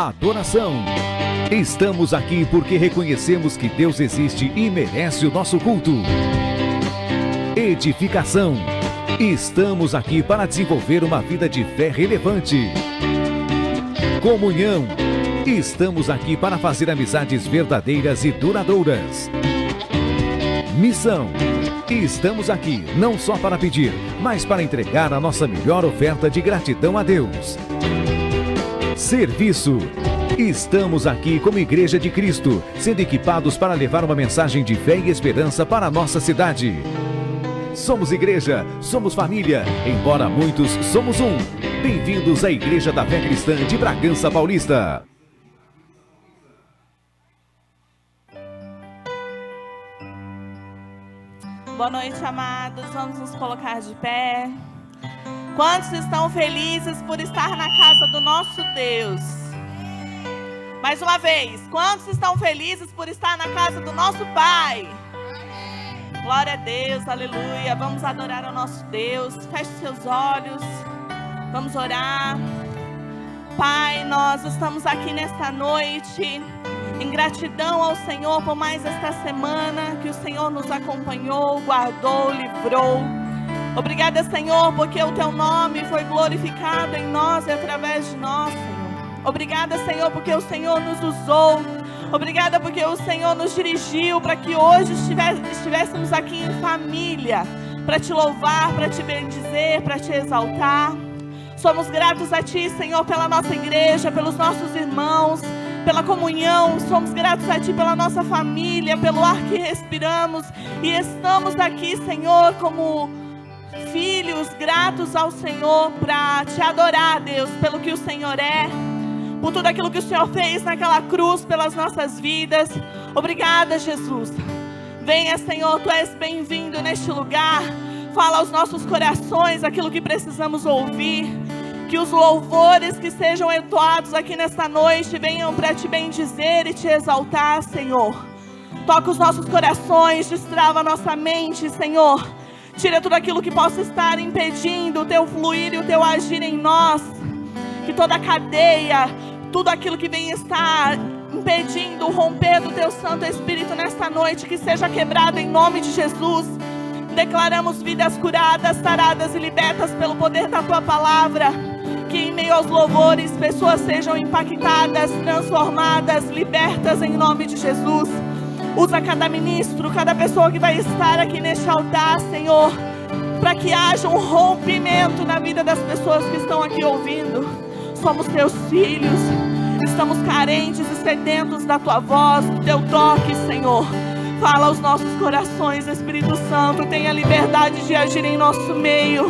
adoração. Estamos aqui porque reconhecemos que Deus existe e merece o nosso culto. Edificação. Estamos aqui para desenvolver uma vida de fé relevante. Comunhão. Estamos aqui para fazer amizades verdadeiras e duradouras. Missão. Estamos aqui não só para pedir, mas para entregar a nossa melhor oferta de gratidão a Deus. Serviço. Estamos aqui como Igreja de Cristo, sendo equipados para levar uma mensagem de fé e esperança para a nossa cidade. Somos igreja, somos família, embora muitos somos um. Bem-vindos à Igreja da Fé Cristã de Bragança Paulista. Boa noite, amados. Vamos nos colocar de pé. Quantos estão felizes por estar na casa do nosso Deus? Mais uma vez, quantos estão felizes por estar na casa do nosso Pai? Glória a Deus, aleluia. Vamos adorar ao nosso Deus. Feche seus olhos. Vamos orar. Pai, nós estamos aqui nesta noite em gratidão ao Senhor por mais esta semana que o Senhor nos acompanhou, guardou, livrou. Obrigada, Senhor, porque o Teu nome foi glorificado em nós e através de nós, Senhor. Obrigada, Senhor, porque o Senhor nos usou. Obrigada porque o Senhor nos dirigiu para que hoje estivéssemos aqui em família, para Te louvar, para Te bendizer, para Te exaltar. Somos gratos a Ti, Senhor, pela nossa igreja, pelos nossos irmãos, pela comunhão. Somos gratos a Ti pela nossa família, pelo ar que respiramos. E estamos aqui, Senhor, como filhos gratos ao Senhor para Te adorar, Deus, pelo que o Senhor é, por tudo aquilo que o Senhor fez naquela cruz pelas nossas vidas. Obrigada, Jesus. Venha, Senhor, Tu és bem-vindo neste lugar. Fala aos nossos corações aquilo que precisamos ouvir. Que os louvores que sejam entoados aqui nesta noite venham para Te bendizer e Te exaltar, Senhor. Toca os nossos corações, destrava a nossa mente, Senhor. Tira tudo aquilo que possa estar impedindo o Teu fluir e o Teu agir em nós. Que toda cadeia, tudo aquilo que vem estar impedindo o romper do Teu Santo Espírito nesta noite, que seja quebrado em nome de Jesus. Declaramos vidas curadas, saradas e libertas pelo poder da Tua palavra. Que em meio aos louvores, pessoas sejam impactadas, transformadas, libertas em nome de Jesus. Usa cada ministro, cada pessoa que vai estar aqui neste altar, Senhor, para que haja um rompimento na vida das pessoas que estão aqui ouvindo. Somos Teus filhos, estamos carentes e sedentos da Tua voz, do Teu toque, Senhor. Fala aos nossos corações, Espírito Santo, tenha liberdade de agir em nosso meio.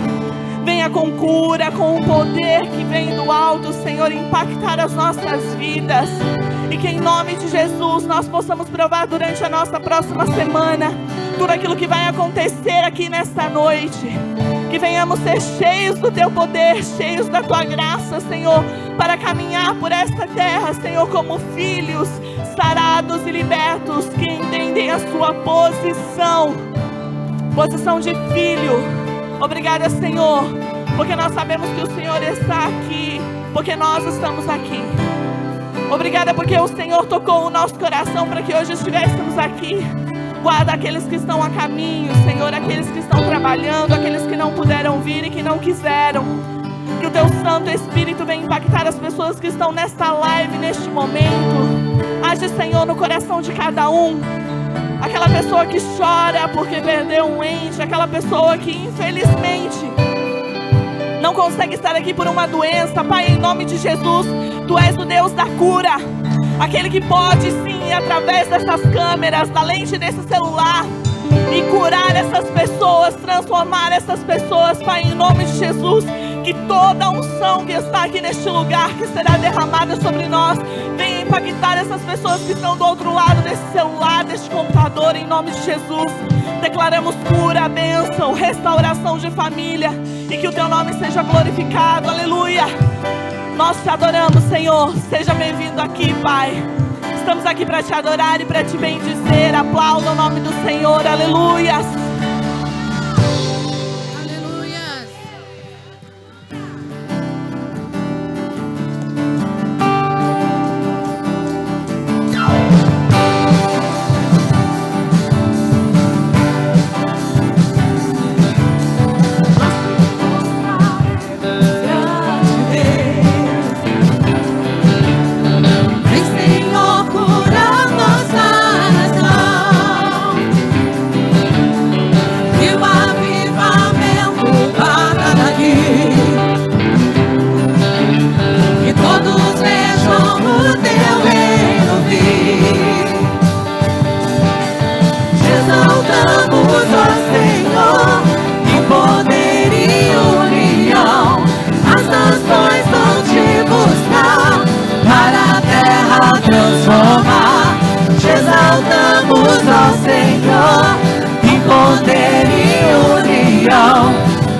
Venha com cura, com o poder que vem do alto, Senhor, impactar as nossas vidas. E que em nome de Jesus nós possamos provar durante a nossa próxima semana tudo aquilo que vai acontecer aqui nesta noite. Que venhamos ser cheios do Teu poder, cheios da Tua graça, Senhor, para caminhar por esta terra, Senhor, como filhos sarados e libertos, que entendem a sua posição de filho. Obrigada, Senhor, porque nós sabemos que o Senhor está aqui, porque nós estamos aqui. Obrigada porque o Senhor tocou o nosso coração para que hoje estivéssemos aqui. Guarda aqueles que estão a caminho, Senhor, aqueles que estão trabalhando, aqueles que não puderam vir e que não quiseram. Que o Teu Santo Espírito venha impactar as pessoas que estão nesta live, neste momento. Age, Senhor, no coração de cada um. Aquela pessoa que chora porque perdeu um ente, aquela pessoa que infelizmente não consegue estar aqui por uma doença. Pai, em nome de Jesus, Tu és o Deus da cura. Aquele que pode sim, através dessas câmeras, da lente desse celular, e curar essas pessoas, transformar essas pessoas, Pai, em nome de Jesus. Que toda a unção que está aqui neste lugar, que será derramada sobre nós, venha impactar essas pessoas que estão do outro lado desse celular, deste computador, em nome de Jesus. Declaramos cura, bênção, restauração de família, e que o Teu nome seja glorificado, aleluia. Nós Te adoramos, Senhor. Seja bem-vindo aqui, Pai. Estamos aqui para Te adorar e para Te bendizer. Aplauda o nome do Senhor, aleluia.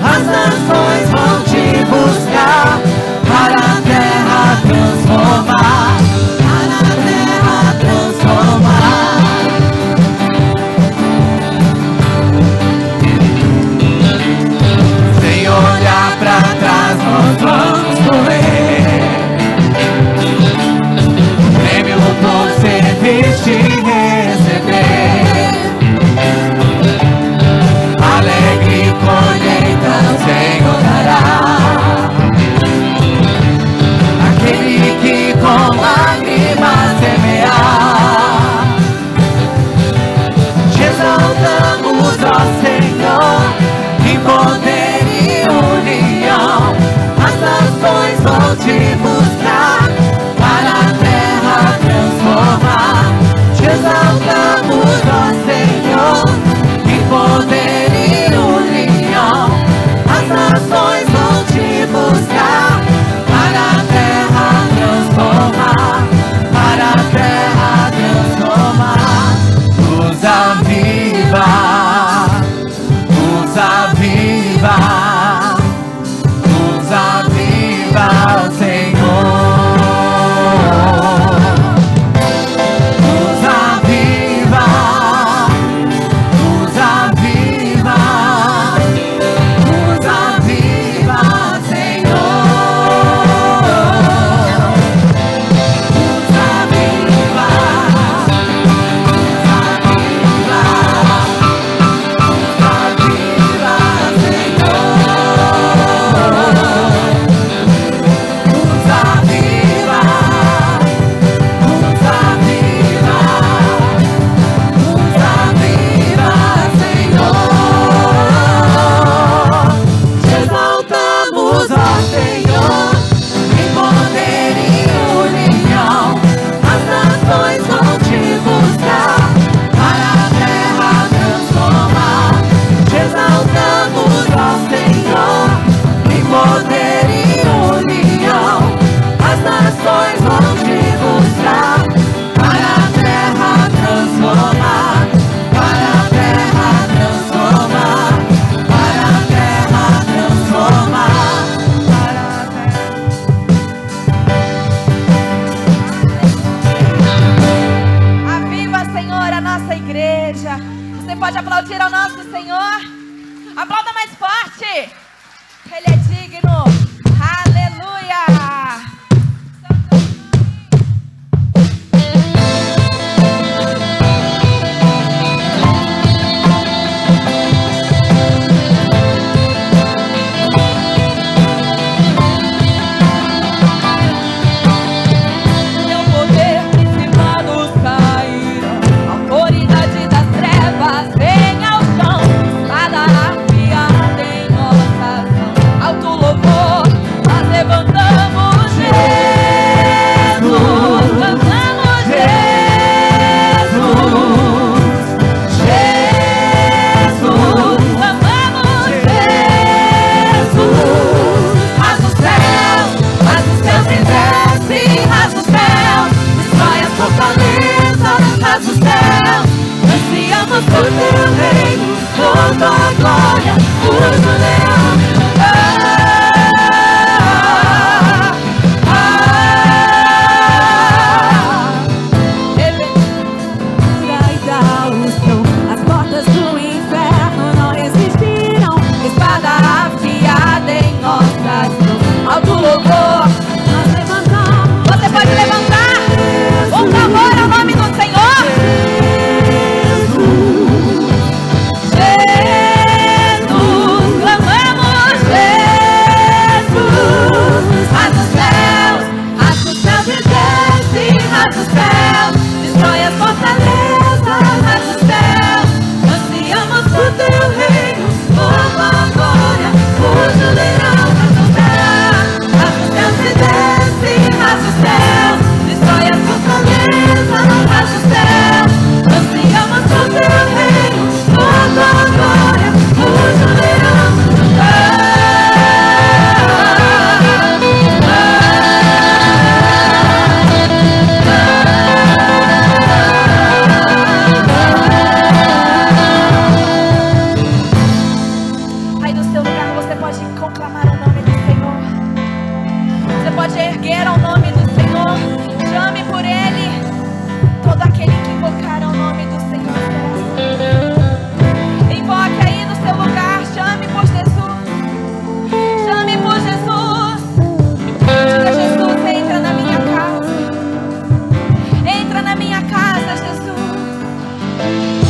as nações vão te buscar para a terra transformar, para a terra transformar. Sem olhar pra trás nós vamos correr, prêmio por servir te receber, alegre colheita o Senhor dará, aquele que com lágrimas semear. Te exaltamos, ó Senhor, em poder e união, as nações vão te buscar para a terra transformar. Te exaltamos, ó Senhor, em poder e união, as nações vão te buscar para a terra transformar, para a terra transformar. Nos aviva, nos aviva, Senhor. Nos aviva, nos aviva, nos aviva, Senhor. Nos aviva, pode aplaudir ao nosso Senhor? Aplauda mais forte! Ele é digno! Aleluia! Vem ao chão, espada afiada em nossas mãos. Alto louvor. Você pode conclamar o nome do Senhor. Você pode erguer ao nome do Senhor. Chame por Ele. Todo aquele que invocar ao nome do Senhor será. Invoque aí no seu lugar. Chame por Jesus. Chame por Jesus. Diga: Jesus, entra na minha casa. Entra na minha casa, Jesus.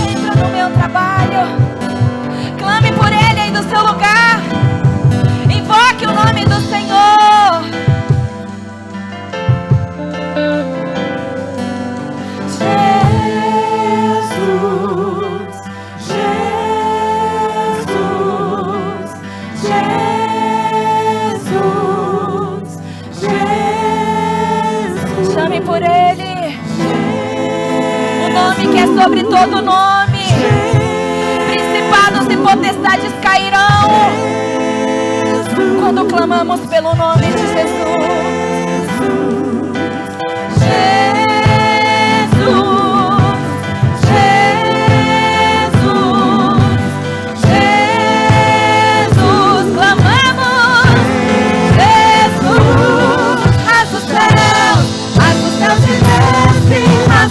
Entra no meu trabalho. Clame por Ele aí do seu lugar. Invoque o nome do Senhor. Jesus, Jesus, Jesus, Jesus. Chame por Ele. O nome que é sobre todo nome. Principados e potestades cairão quando clamamos pelo nome de Jesus.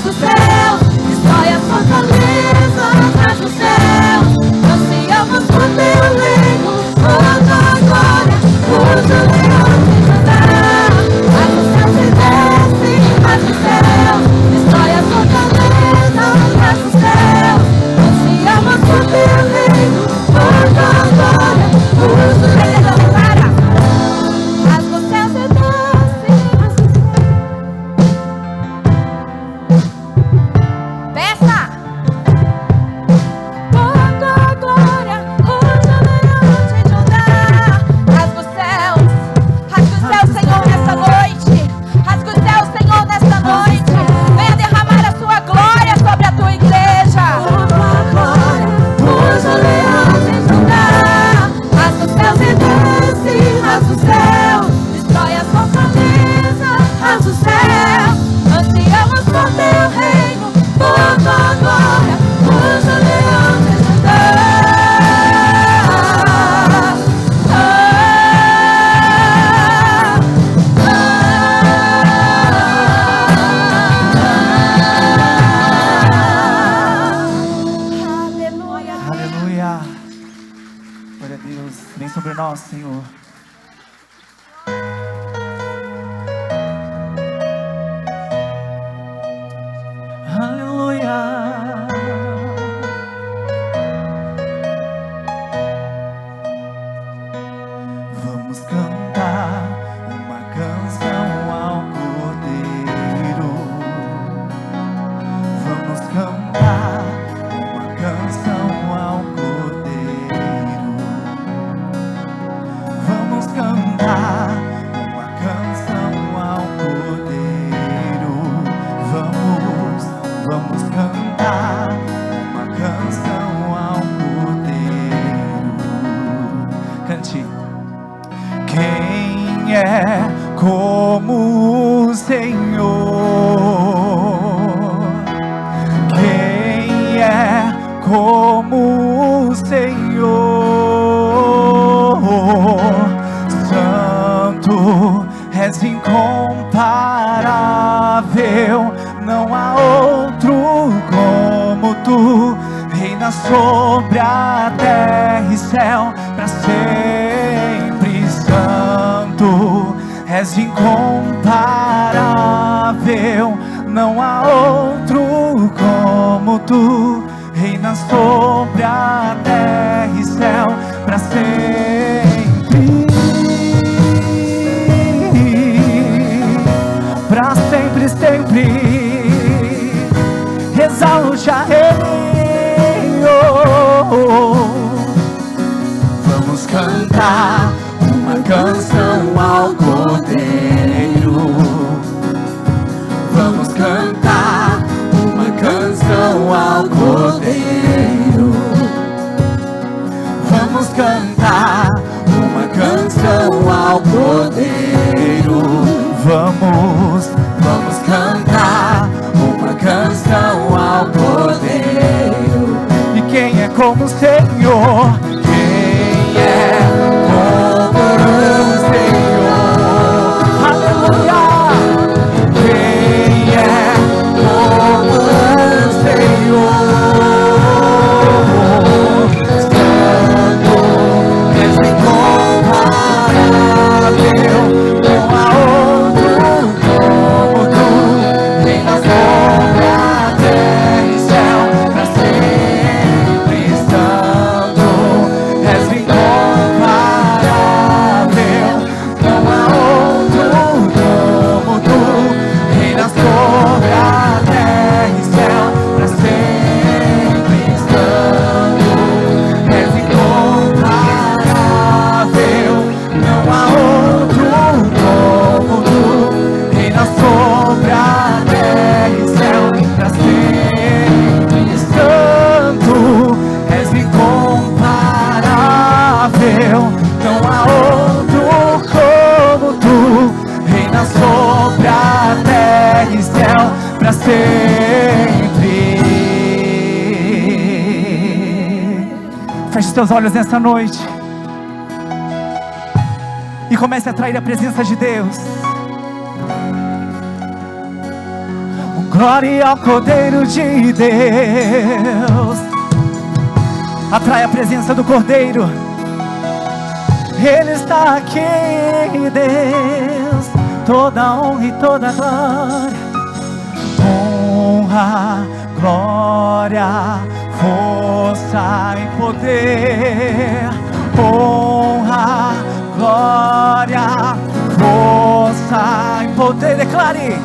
Do céu, destrói as fortalezas, traz o céu. Ansiamos por teu reino, por tua glória, cujo leão te judá. Mas o céu se desce, traz o céu, destrói as fortalezas, traz o céu. Ansiamos por teu reino, por tua glória, cujo leão te judá. Mas o céu se desce. Senhor. Aleluia. Vamos cantar uma canção ao Cordeiro. Vamos cantar uma canção ao Cordeiro. Vamos cantar uma canção ao Cordeiro. Vamos cantar uma canção ao Cordeiro. Cante. Quem é como o Senhor? Quem é como o Senhor? Santo, és incomparável, não há outro como tu. Reina sobre a terra e céu para sempre. Santo, és incomparável, não há outro como tu. Reina sobre a terra e céu para sempre. Para sempre, sempre. Exalte a Rei. Vamos cantar uma canção ao Cordeiro. Vamos cantar uma canção ao Cordeiro. Vamos cantar uma canção ao Cordeiro. Vamos cantar uma canção ao Cordeiro. E quem é como o Senhor? Quem é como não há outro como tu. Reina sobre a terra e céu para sempre. Feche seus olhos nessa noite e comece a atrair a presença de Deus. Glória ao Cordeiro de Deus. Atrai a presença do Cordeiro. Ele está aqui, Deus. Toda honra e toda glória. Honra, glória, força e poder. Honra, glória, força e poder. Declare.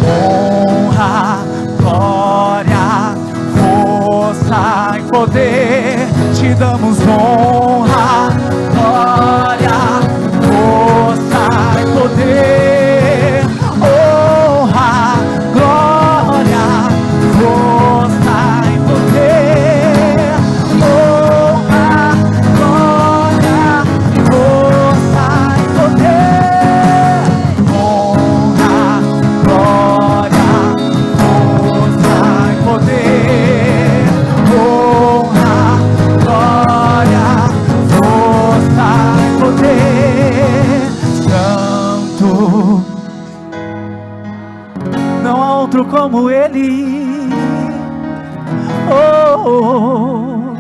Honra, glória, força e poder. Te damos honra, glória, força e poder. Honra, glória, força e poder. Honra, glória, força e poder. Honra, glória, força e poder. Honra, glória, força e poder. Santo, não há outro como Ele. Oh, oh, oh.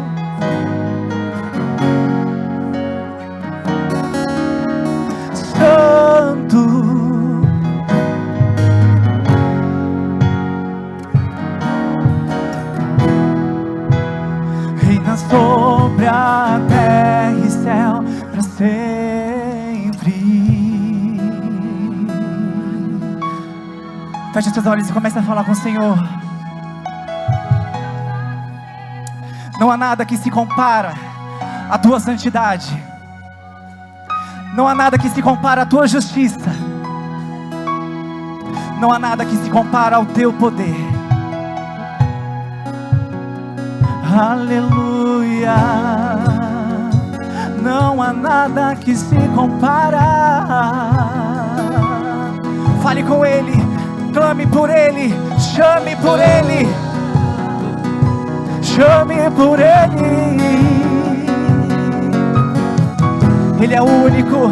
Santo, reina sobre a terra e céu para sempre. Feche seus olhos e comece a falar com o Senhor. Não há nada que se compara à tua santidade. Não há nada que se compara à tua justiça. Não há nada que se compara ao teu poder. Aleluia. Não há nada que se compara. Fale com Ele, clame por Ele, chame por Ele, chame por Ele. Ele é único,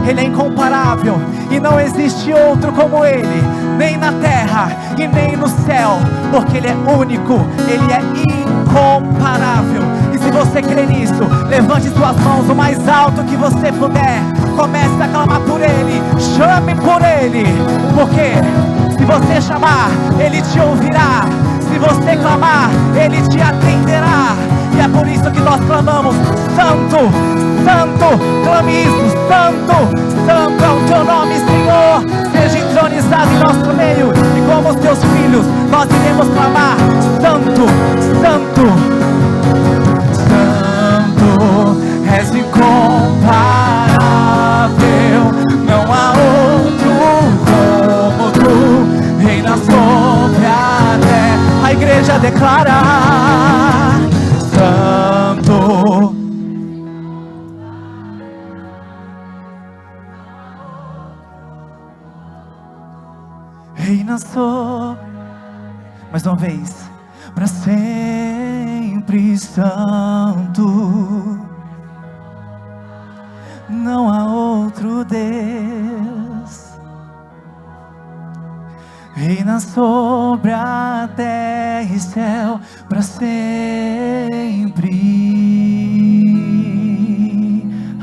Ele é incomparável, e não existe outro como Ele, nem na terra e nem no céu, porque Ele é único, Ele é incomparável. E se você crê nisso, levante suas mãos o mais alto que você puder, comece a clamar por Ele, chame por Ele, porque se você chamar, Ele te ouvirá, se você clamar, Ele te atenderá. E é por isso que nós clamamos: Santo, Santo, clame isso, Santo, Santo é o teu nome, Senhor. Seja entronizado em nosso meio, e como os teus filhos, nós iremos clamar: Santo, Santo, Santo, és incomparável, não há outro como tu, reina sobre a terra. A igreja declara: Santo, reina sobre. Mais uma vez. Para sempre, Santo, não há outro Deus. Reina sobre a terra e céu para sempre.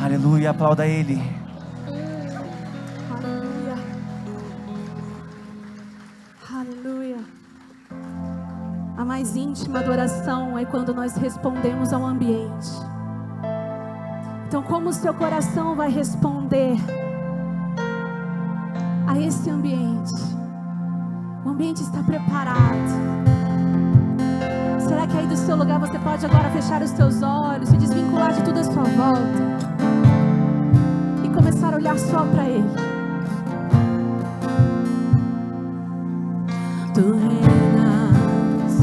Aleluia, aplauda Ele. Aleluia. Aleluia. A mais íntima adoração é quando nós respondemos ao ambiente. Então, como o seu coração vai responder a esse ambiente? O ambiente está preparado. Será que aí do seu lugar você pode agora fechar os seus olhos, se desvincular de tudo à sua volta e começar a olhar só para Ele? Tu reinas,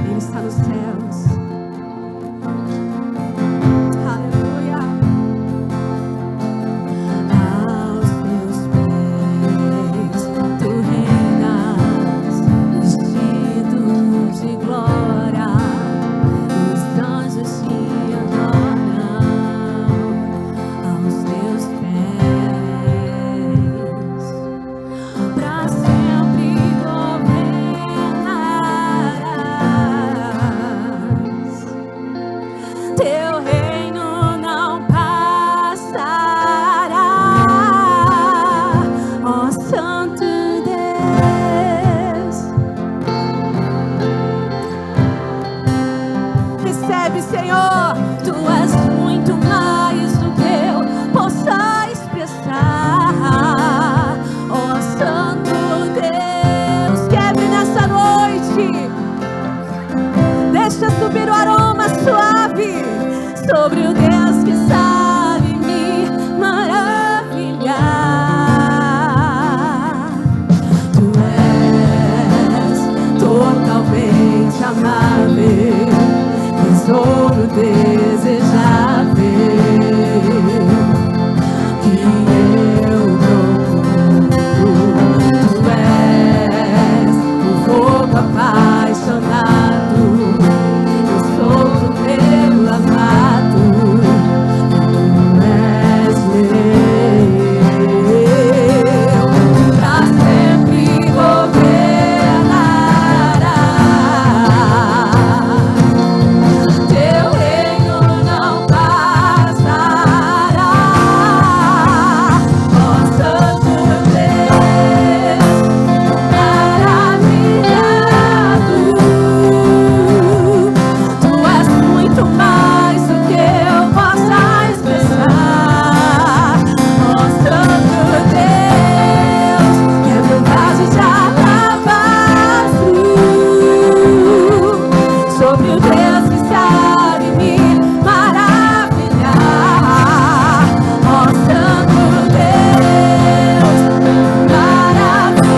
Ele está nos céus. sobre o Deus que sabe me maravilhar. Tu és totalmente amável, tesouro desejável, que eu procuro. Tu és o fogo apaixonado, eu sou do teu amado. Tu és meu, pra sempre governará. Teu reino não passará. Ó Santo Deus, maravilhado, tu és muito mais do que eu possa expressar. Ó Santo Deus, quebra o vaso de alabastro sobre o Deus que sabe me maravilhar. Ó Santo Deus,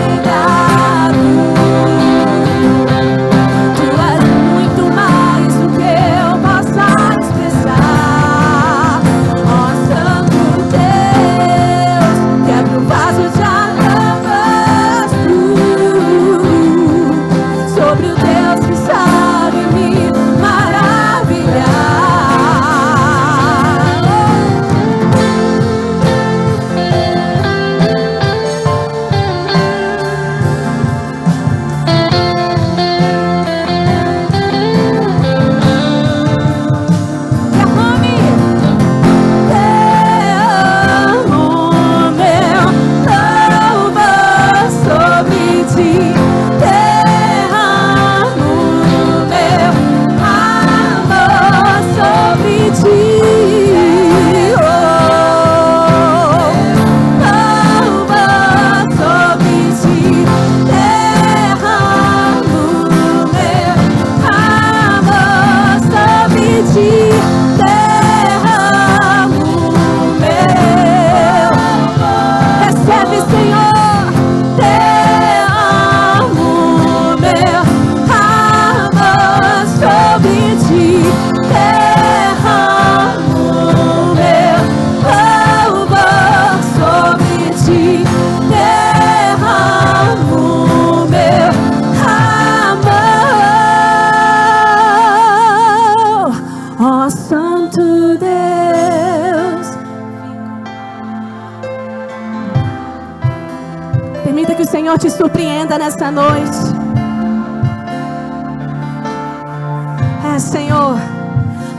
maravilhado, tu és muito mais do que eu possa expressar. Ó Santo Deus, quebra o vaso de alabastro sobre o Deus que sabe me maravilhar. Derrame teu amor, meu louvor sobre ti. Derramo meu amor sobre ti. Louvor sobre ti. Derramo meu amor sobre ti. Derramo meu. Recebe, Senhor. Derramo meu amor sobre ti. Derramo meu louvor sobre ti. Derramo meu amor. Ó Santo Deus. Permita que o Senhor te surpreenda nessa noite. É, Senhor.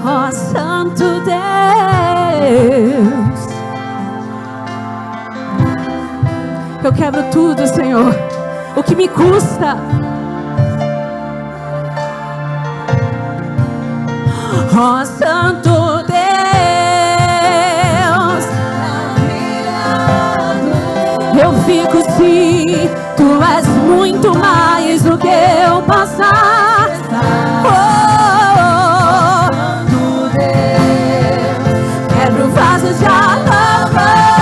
Ó Santo Deus, eu quebro tudo, Senhor, o que me custa. Ó Santo Deus, eu fico sim, tu és muito mais do que eu passar. Quebra o vaso de alabastro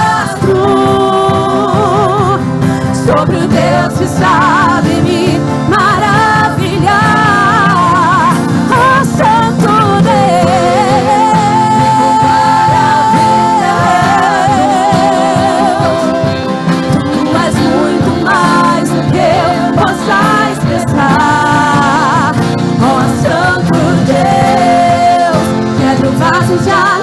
sobre o Deus que sabe me maravilhar. Ó Santo Deus, tu és muito mais do que eu possa expressar. Ó Santo Deus, quebra o vaso de alabastro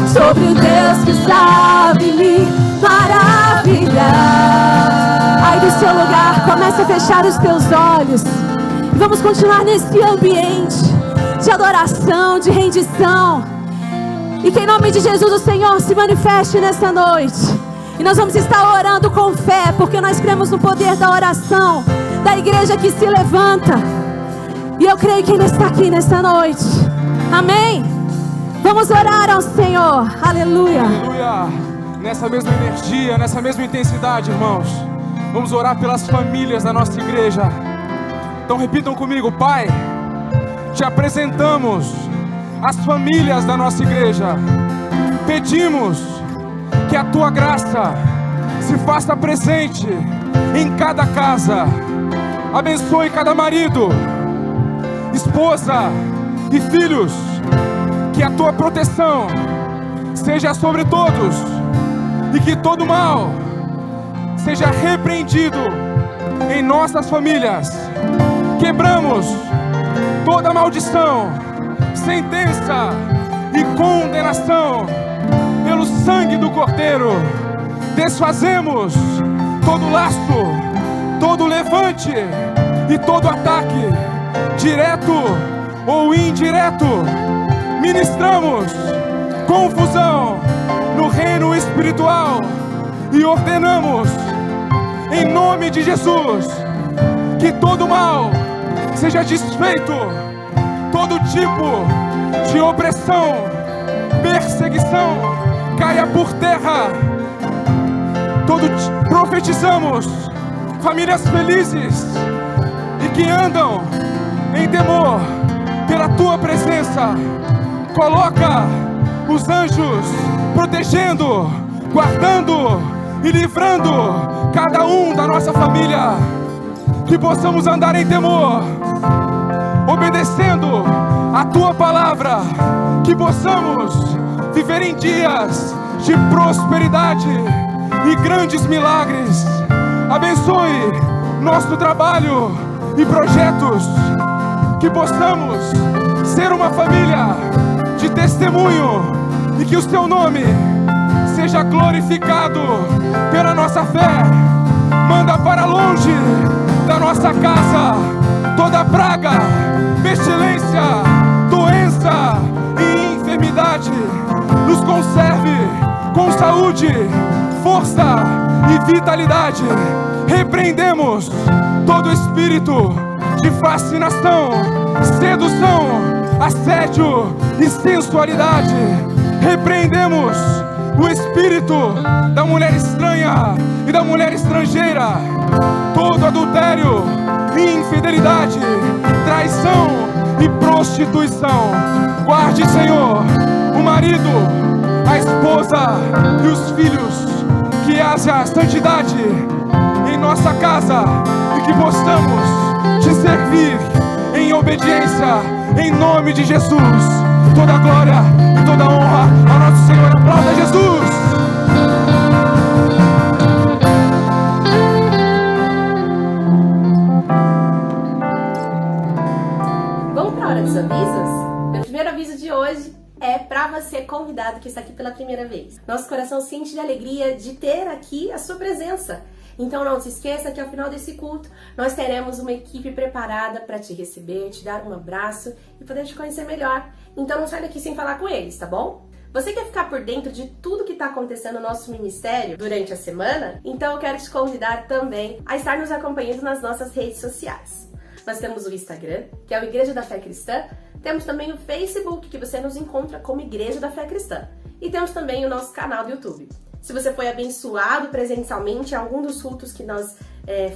sobre o Deus que sabe me maravilhar. Aí do seu lugar, comece a fechar os teus olhos. E vamos continuar nesse ambiente de adoração, de rendição. E que em nome de Jesus o Senhor se manifeste nessa noite. E nós vamos estar orando com fé, porque nós cremos no poder da oração, da igreja que se levanta. E eu creio que Ele está aqui nessa noite. Amém? Vamos orar ao Senhor. Aleluia. Aleluia. Nessa mesma energia, nessa mesma intensidade, irmãos, vamos orar pelas famílias da nossa igreja. Então repitam comigo: Pai, te apresentamos as famílias da nossa igreja. Pedimos que a tua graça se faça presente em cada casa. Abençoe cada marido, esposa e filhos. Que a tua proteção seja sobre todos e que todo mal seja repreendido em nossas famílias. Quebramos toda maldição, sentença e condenação pelo sangue do Cordeiro. Desfazemos todo laço, todo levante e todo ataque, direto ou indireto. Ministramos confusão no reino espiritual e ordenamos, em nome de Jesus, que todo mal seja desfeito, todo tipo de opressão, perseguição caia por terra. Profetizamos famílias felizes e que andam em temor pela tua presença. Coloca os anjos protegendo, guardando e livrando cada um da nossa família. Que possamos andar em temor, obedecendo a tua palavra. Que possamos viver em dias de prosperidade e grandes milagres. Abençoe nosso trabalho e projetos. Que possamos ser uma família de testemunho e que o seu nome seja glorificado pela nossa fé. Manda para longe da nossa casa toda praga, pestilência, doença e enfermidade. Nos conserve com saúde, força e vitalidade. Repreendemos todo espírito de fascinação, sedução, assédio e sensualidade. Repreendemos o espírito da mulher estranha e da mulher estrangeira, todo adultério, infidelidade, traição e prostituição. Guarde, Senhor, o marido, a esposa e os filhos. Que haja santidade em nossa casa e que possamos te servir em obediência, em nome de Jesus. Toda glória e toda honra ao nosso Senhor. Aplauda Jesus! Vamos para a hora dos avisos? Meu primeiro aviso de hoje é para você convidado que está aqui pela primeira vez. Nosso coração sente de alegria de ter aqui a sua presença. Então não se esqueça que ao final desse culto nós teremos uma equipe preparada para te receber, te dar um abraço e poder te conhecer melhor. Então não sai daqui sem falar com eles, tá bom? Você quer ficar por dentro de tudo que está acontecendo no nosso ministério durante a semana? Então eu quero te convidar também a estar nos acompanhando nas nossas redes sociais. Nós temos o Instagram, que é o Igreja da Fé Cristã. Temos também o Facebook, que você nos encontra como Igreja da Fé Cristã. E temos também o nosso canal do YouTube. Se você foi abençoado presencialmente em algum dos cultos que nós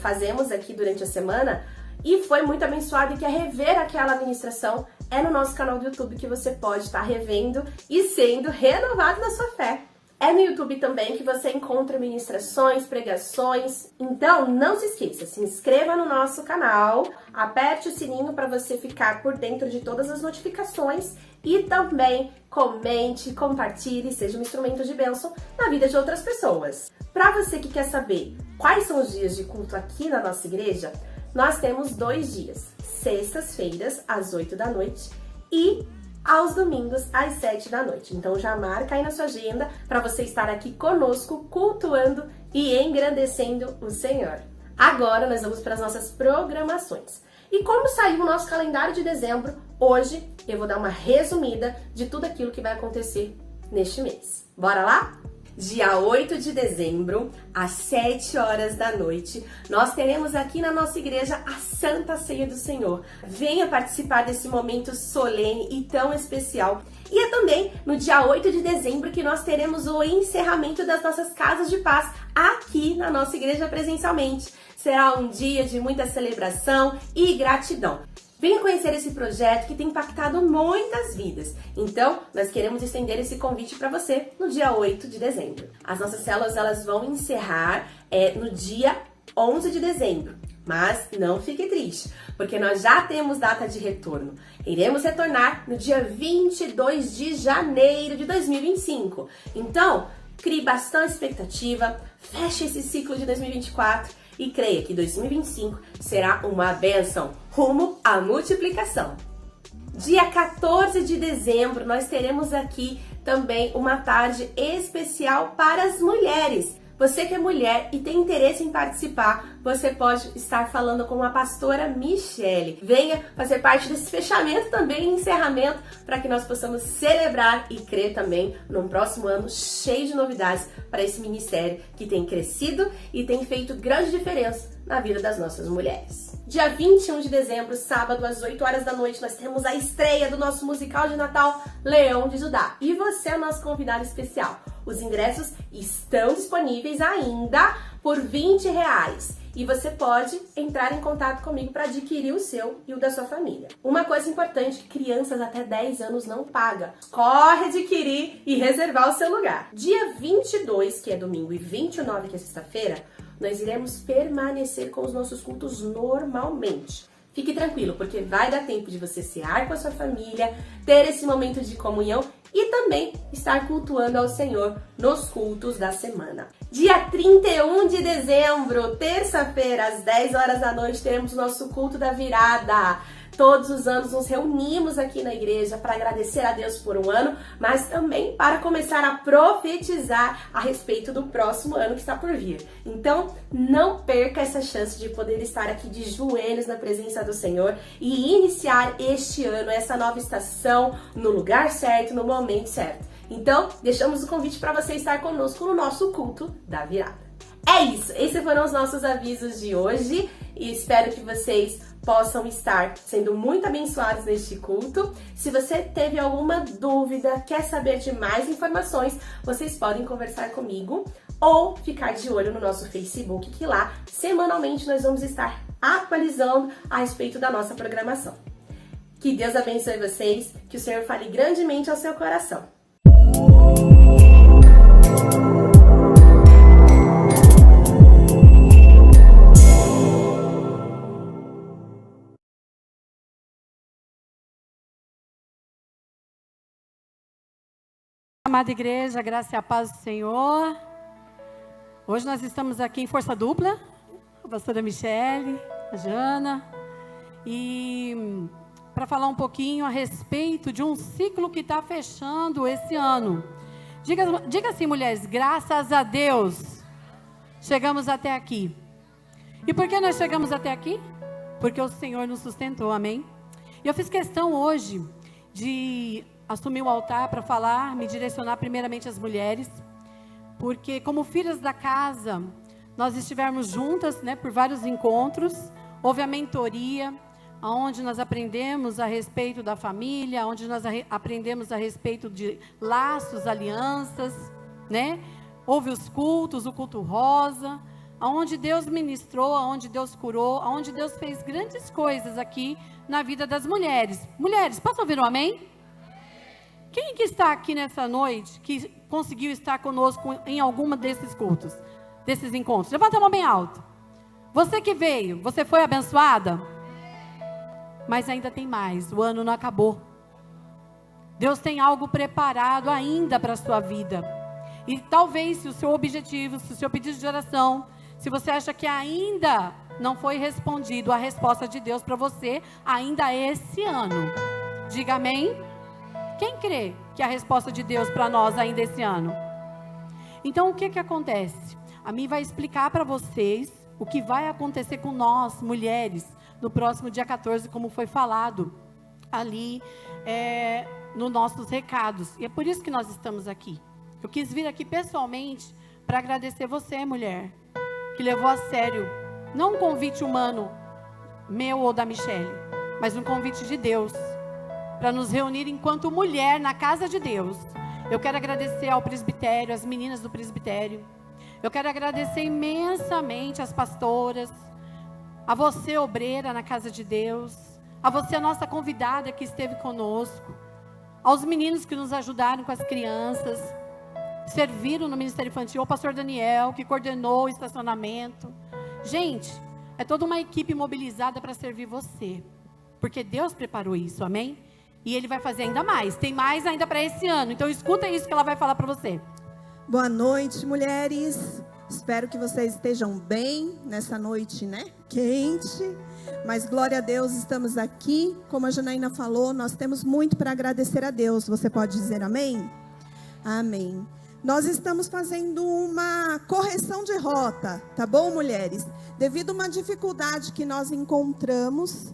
fazemos aqui durante a semana e foi muito abençoado e quer rever aquela ministração, é no nosso canal do YouTube que você pode estar revendo e sendo renovado na sua fé. É no YouTube também que você encontra ministrações, pregações. Então, não se esqueça, se inscreva no nosso canal, aperte o sininho para você ficar por dentro de todas as notificações e também comente, compartilhe, seja um instrumento de bênção na vida de outras pessoas. Para você que quer saber quais são os dias de culto aqui na nossa igreja, nós temos 2 dias, sextas-feiras às 8 da noite e aos domingos às 7 da noite. Então já marca aí na sua agenda para você estar aqui conosco, cultuando e engrandecendo o Senhor. Agora nós vamos para as nossas programações. E como saiu o nosso calendário de dezembro, hoje eu vou dar uma resumida de tudo aquilo que vai acontecer neste mês. Bora lá? Dia 8 de dezembro, às 7 horas da noite, nós teremos aqui na nossa igreja a Santa Ceia do Senhor. Venha participar desse momento solene e tão especial. E é também no dia 8 de dezembro que nós teremos o encerramento das nossas casas de paz aqui na nossa igreja presencialmente. Será um dia de muita celebração e gratidão. Venha conhecer esse projeto que tem impactado muitas vidas. Então, nós queremos estender esse convite para você no dia 8 de dezembro. As nossas células elas vão encerrar no dia 11 de dezembro. Mas não fique triste, porque nós já temos data de retorno. Iremos retornar no dia 22 de janeiro de 2025. Então, crie bastante expectativa, feche esse ciclo de 2024 e creia que 2025 será uma bênção rumo à multiplicação. Dia 14 de dezembro, nós teremos aqui também uma tarde especial para as mulheres. Você que é mulher e tem interesse em participar, você pode estar falando com a pastora Michele. Venha fazer parte desse fechamento também, encerramento, para que nós possamos celebrar e crer também num próximo ano cheio de novidades para esse ministério que tem crescido e tem feito grande diferença na vida das nossas mulheres. Dia 21 de dezembro, sábado, às 8 horas da noite, nós temos a estreia do nosso musical de Natal, Leão de Judá. E você é o nosso convidado especial. Os ingressos estão disponíveis ainda por R$20. E você pode entrar em contato comigo para adquirir o seu e o da sua família. Uma coisa importante, crianças até 10 anos não pagam. Corre adquirir e reservar o seu lugar. Dia 22, que é domingo, e 29, que é sexta-feira, nós iremos permanecer com os nossos cultos normalmente. Fique tranquilo, porque vai dar tempo de você cear com a sua família, ter esse momento de comunhão e também estar cultuando ao Senhor nos cultos da semana. Dia 31 de dezembro, terça-feira, às 10 horas da noite, teremos o nosso culto da virada. Todos os anos nos reunimos aqui na igreja para agradecer a Deus por um ano, mas também para começar a profetizar a respeito do próximo ano que está por vir. Então, não perca essa chance de poder estar aqui de joelhos na presença do Senhor e iniciar este ano, essa nova estação, no lugar certo, no momento certo. Então, deixamos o convite para você estar conosco no nosso culto da virada. É isso, esses foram os nossos avisos de hoje e espero que vocês possam estar sendo muito abençoados neste culto. Se você teve alguma dúvida, quer saber de mais informações, vocês podem conversar comigo ou ficar de olho no nosso Facebook, que lá, semanalmente, nós vamos estar atualizando a respeito da nossa programação. Que Deus abençoe vocês, que o Senhor fale grandemente ao seu coração. Amada igreja, a graça e a paz do Senhor. Hoje nós estamos aqui em força dupla, a pastora Michele, a Jana, e para falar um pouquinho a respeito de um ciclo que está fechando esse ano. Diga assim, mulheres, graças a Deus, chegamos até aqui. E por que nós chegamos até aqui? Porque o Senhor nos sustentou, amém? E eu fiz questão hoje de assumir o altar para falar, me direcionar primeiramente às mulheres, porque como filhas da casa, nós estivemos juntas, né, por vários encontros, houve a mentoria, onde nós aprendemos a respeito da família, onde nós aprendemos a respeito de laços, alianças, né, houve os cultos, o culto rosa, onde Deus ministrou, onde Deus curou, onde Deus fez grandes coisas aqui na vida das mulheres. Mulheres, posso ouvir um amém? Quem que está aqui nessa noite que conseguiu estar conosco em alguma desses cultos, desses encontros? Levanta a mão bem alto. Você que veio, você foi abençoada? Mas ainda tem mais, o ano não acabou. Deus tem algo preparado ainda para a sua vida. E talvez se o seu objetivo, se o seu pedido de oração, se você acha que ainda não foi respondido a resposta de Deus para você, ainda esse ano. Diga amém. Quem crê que a resposta de Deus para nós ainda esse ano? Então o que acontece? A mim vai explicar para vocês o que vai acontecer com nós, mulheres, no próximo dia 14, como foi falado ali nos nossos recados. E é por isso que nós estamos aqui. Eu quis vir aqui pessoalmente para agradecer você, mulher, que levou a sério, não um convite humano, meu ou da Michele, mas um convite de Deus, para nos reunir enquanto mulher na casa de Deus. Eu quero agradecer ao presbitério, às meninas do presbitério. Eu quero agradecer imensamente às pastoras, a você, obreira na casa de Deus, a você, a nossa convidada que esteve conosco, aos meninos que nos ajudaram com as crianças, serviram no Ministério Infantil, ao pastor Daniel, que coordenou o estacionamento. Gente, é toda uma equipe mobilizada para servir você, porque Deus preparou isso, amém? E Ele vai fazer ainda mais, tem mais ainda para esse ano, então escuta isso que ela vai falar para você. Boa noite, mulheres. Espero que vocês estejam bem nessa noite, né? Quente. Mas glória a Deus, estamos aqui. Como a Janaína falou, nós temos muito para agradecer a Deus. Você pode dizer amém? Amém. Nós estamos fazendo uma correção de rota, tá bom, mulheres? Devido a uma dificuldade que nós encontramos,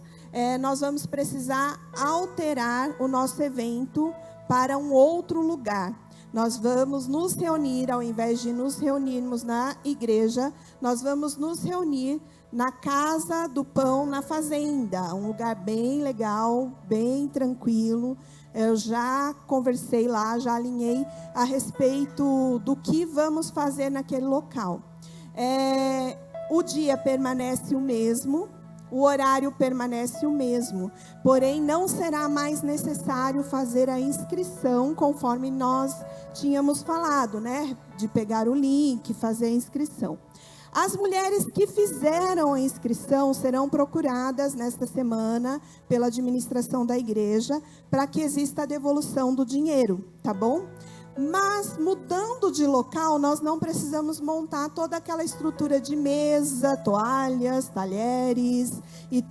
nós vamos precisar alterar o nosso evento para um outro lugar. Nós vamos nos reunir, ao invés de nos reunirmos na igreja, nós vamos nos reunir na Casa do Pão, na Fazenda. Um lugar bem legal, bem tranquilo. Eu já conversei lá, já alinhei a respeito do que vamos fazer naquele local. O dia permanece o mesmo. O horário permanece o mesmo, porém não será mais necessário fazer a inscrição conforme nós tínhamos falado, né? De pegar o link, fazer a inscrição. As mulheres que fizeram a inscrição serão procuradas nesta semana pela administração da igreja para que exista a devolução do dinheiro, tá bom? Mas, mudando de local, nós não precisamos montar toda aquela estrutura de mesa, toalhas, talheres e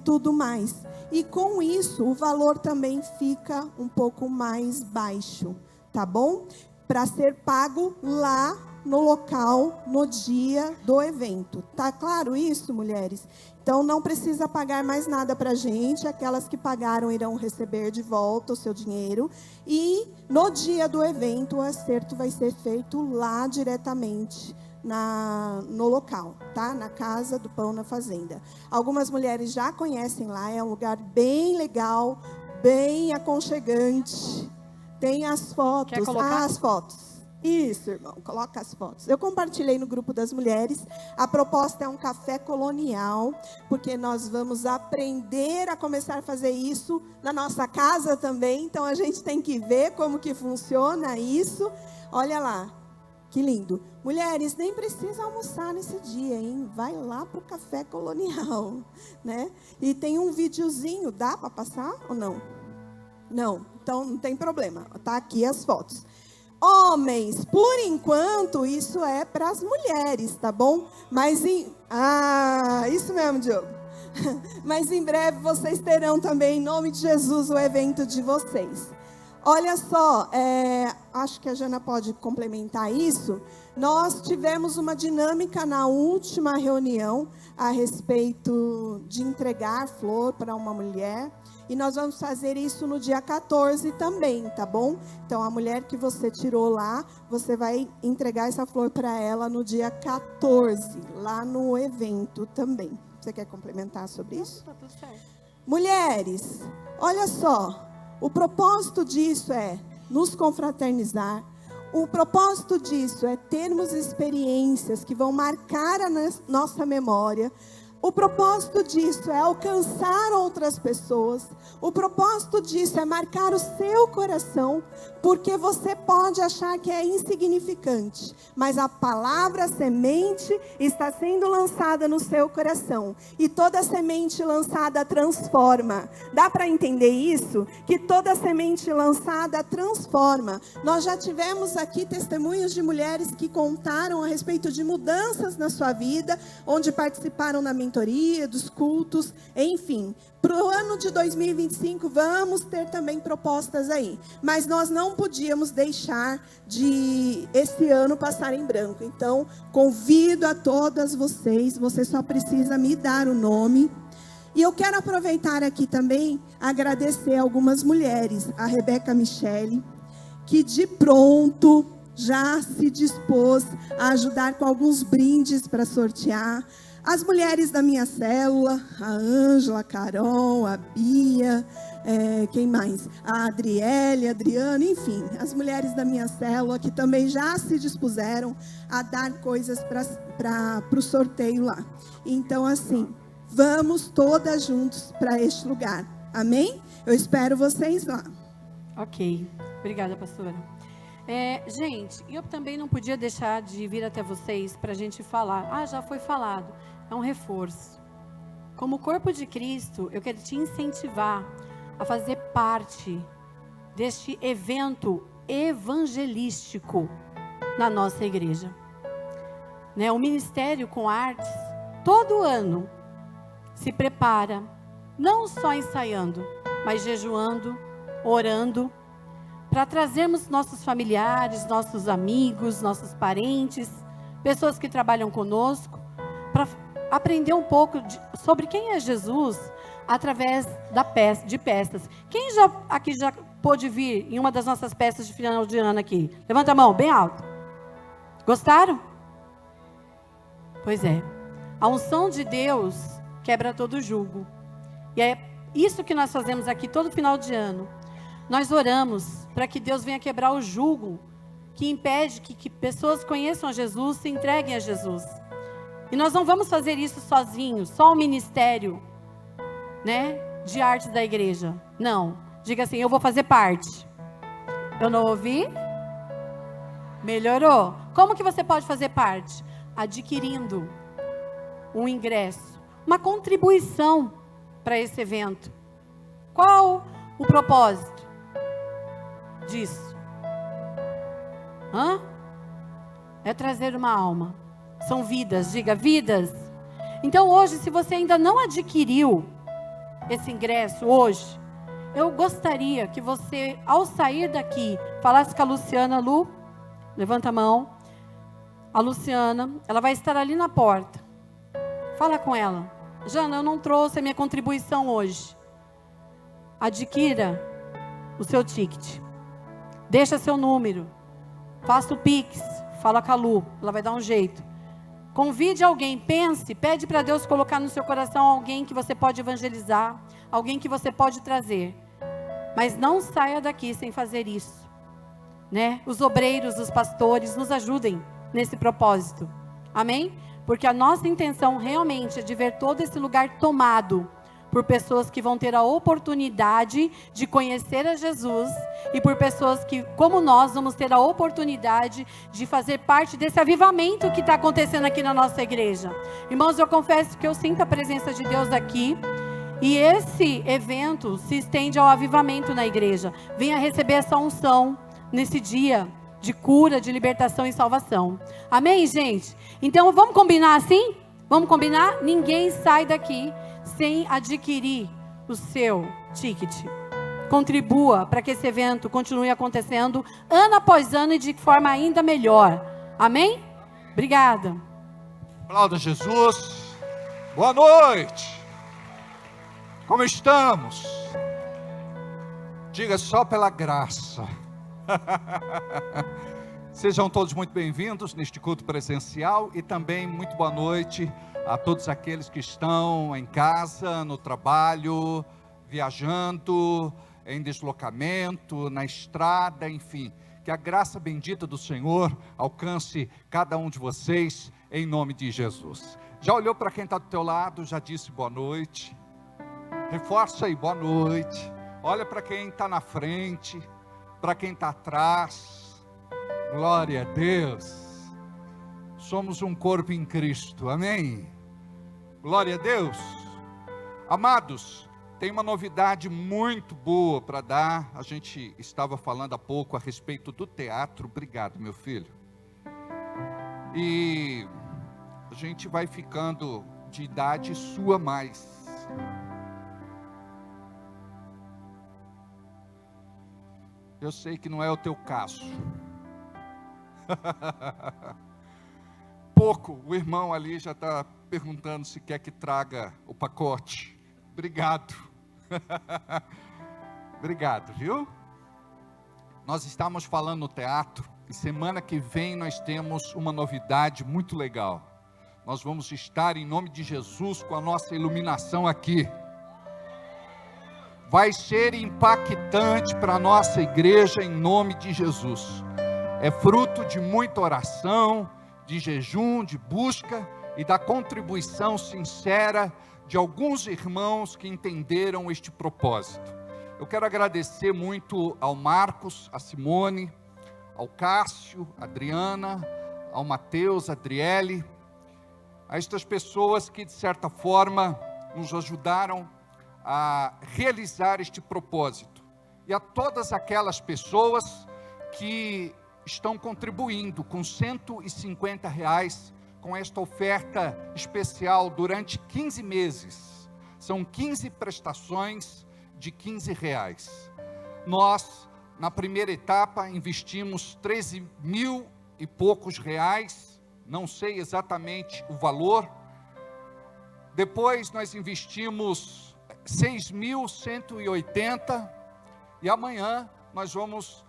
tudo mais. E com isso, o valor também fica um pouco mais baixo, tá bom? Para ser pago lá no local, no dia do evento. Tá claro isso, mulheres? Então, não precisa pagar mais nada para a gente. Aquelas que pagaram irão receber de volta o seu dinheiro. E, no dia do evento, o acerto vai ser feito lá diretamente no local, tá? Na Casa do Pão, na Fazenda. Algumas mulheres já conhecem lá. É um lugar bem legal, bem aconchegante. Tem as fotos. Quer colocar? As fotos. Isso, irmão, coloca as fotos. Eu compartilhei no grupo das mulheres. A proposta é um café colonial, porque nós vamos aprender a começar a fazer isso na nossa casa também. Então, a gente tem que ver como que funciona isso. Olha lá, que lindo. Mulheres, nem precisa almoçar nesse dia, hein? Vai lá para o café colonial, né? E tem um videozinho, dá para passar ou não? Não, então não tem problema. Tá aqui as fotos. Homens, por enquanto, isso é para as mulheres, tá bom? Mas isso mesmo, Diogo. Mas em breve vocês terão também, em nome de Jesus, o evento de vocês. Olha só, acho que a Jana pode complementar isso. Nós tivemos uma dinâmica na última reunião a respeito de entregar flor para uma mulher. E nós vamos fazer isso no dia 14 também, tá bom? Então, a mulher que você tirou lá, você vai entregar essa flor para ela no dia 14, lá no evento também. Você quer complementar sobre isso? Tá tudo certo. Mulheres, olha só, o propósito disso é nos confraternizar. O propósito disso é termos experiências que vão marcar a nossa memória. O propósito disso é alcançar outras pessoas. O propósito disso é marcar o seu coração, porque você pode achar que é insignificante, mas a palavra semente está sendo lançada no seu coração. E toda semente lançada transforma. Dá para entender isso? Que toda semente lançada transforma. Nós já tivemos aqui testemunhos de mulheres que contaram a respeito de mudanças na sua vida, onde participaram da mentoria, dos cultos, enfim. Para o ano de 2025, vamos ter também propostas aí. Mas nós não podíamos deixar de esse ano passar em branco. Então, convido a todas vocês, você só precisa me dar o nome. E eu quero aproveitar aqui também, agradecer algumas mulheres. A Rebeca Michele, que de pronto já se dispôs a ajudar com alguns brindes para sortear. As mulheres da minha célula, a Ângela, a Carol, a Bia, quem mais? A Adriele, a Adriana, enfim, as mulheres da minha célula que também já se dispuseram a dar coisas para o sorteio lá. Então, assim, vamos todas juntos para este lugar. Amém? Eu espero vocês lá. Ok, obrigada, pastora. Gente, eu também não podia deixar de vir até vocês para a gente falar. Já foi falado, é um reforço. Como corpo de Cristo, eu quero te incentivar a fazer parte deste evento evangelístico na nossa igreja. Né? O Ministério com Artes, todo ano, se prepara, não só ensaiando, mas jejuando, orando, para trazermos nossos familiares, nossos amigos, nossos parentes, pessoas que trabalham conosco, para aprender um pouco sobre quem é Jesus através de peças. Quem aqui já pôde vir em uma das nossas peças de final de ano aqui? Levanta a mão, bem alto. Gostaram? Pois é. A unção de Deus quebra todo jugo. E é isso que nós fazemos aqui todo final de ano. Nós oramos para que Deus venha quebrar o jugo que impede que pessoas conheçam a Jesus, se entreguem a Jesus. E nós não vamos fazer isso sozinhos, só o ministério, né, de artes da igreja. Não. Diga assim, eu vou fazer parte. Eu não ouvi? Melhorou. Como que você pode fazer parte? Adquirindo um ingresso, uma contribuição para esse evento. Qual o propósito disso? É trazer uma alma. São vidas, diga vidas. Então hoje, se você ainda não adquiriu esse ingresso hoje, eu gostaria que você, ao sair daqui, falasse com a Luciana. Lu, levanta a mão. A Luciana, ela vai estar ali na porta. Fala com ela. Jana, eu não trouxe a minha contribuição hoje. Adquira o seu ticket. Deixa seu número. Faça o Pix. Fala com a Lu. Ela vai dar um jeito. Convide alguém. Pense. Pede para Deus colocar no seu coração alguém que você pode evangelizar. Alguém que você pode trazer. Mas não saia daqui sem fazer isso. Né? Os obreiros, os pastores, nos ajudem nesse propósito. Amém? Porque a nossa intenção realmente é de ver todo esse lugar tomado por pessoas que vão ter a oportunidade de conhecer a Jesus e por pessoas que, como nós, vamos ter a oportunidade de fazer parte desse avivamento que está acontecendo aqui na nossa igreja. Irmãos, eu confesso que eu sinto a presença de Deus aqui e esse evento se estende ao avivamento na igreja. Venha receber essa unção nesse dia de cura, de libertação e salvação. Amém, gente? Então, vamos combinar assim? Vamos combinar? Ninguém sai daqui sem adquirir o seu ticket. Contribua para que esse evento continue acontecendo ano após ano e de forma ainda melhor. Amém? Obrigada. Aplauda Jesus. Boa noite. Como estamos? Diga só pela graça. Sejam todos muito bem-vindos neste culto presencial e também muito boa noite a todos aqueles que estão em casa, no trabalho, viajando, em deslocamento, na estrada, enfim. Que a graça bendita do Senhor alcance cada um de vocês em nome de Jesus. Já olhou para quem está do teu lado, já disse boa noite. Reforça aí, boa noite. Olha para quem está na frente, para quem está atrás. Glória a Deus. Somos um corpo em Cristo, amém? Glória a Deus. Amados, tem uma novidade muito boa para dar. A gente estava falando há pouco a respeito do teatro. Obrigado, meu filho. E a gente vai ficando de idade sua mais. Eu sei que não é o teu caso. Pouco, o irmão ali já está perguntando se quer que traga o pacote. Obrigado. Obrigado, viu? Nós estamos falando no teatro e semana que vem nós temos uma novidade muito legal. Nós vamos estar em nome de Jesus com a nossa iluminação aqui. Vai ser impactante para a nossa igreja em nome de Jesus. É fruto de muita oração, de jejum, de busca e da contribuição sincera de alguns irmãos que entenderam este propósito. Eu quero agradecer muito ao Marcos, a Simone, ao Cássio, a Adriana, ao Mateus, a Adriele, a estas pessoas que de certa forma nos ajudaram a realizar este propósito, e a todas aquelas pessoas que estão contribuindo com R$150 com esta oferta especial durante 15 meses. São 15 prestações de R$15. Nós, na primeira etapa, investimos 13 mil e poucos reais, não sei exatamente o valor. Depois nós investimos 6.180, e amanhã nós vamos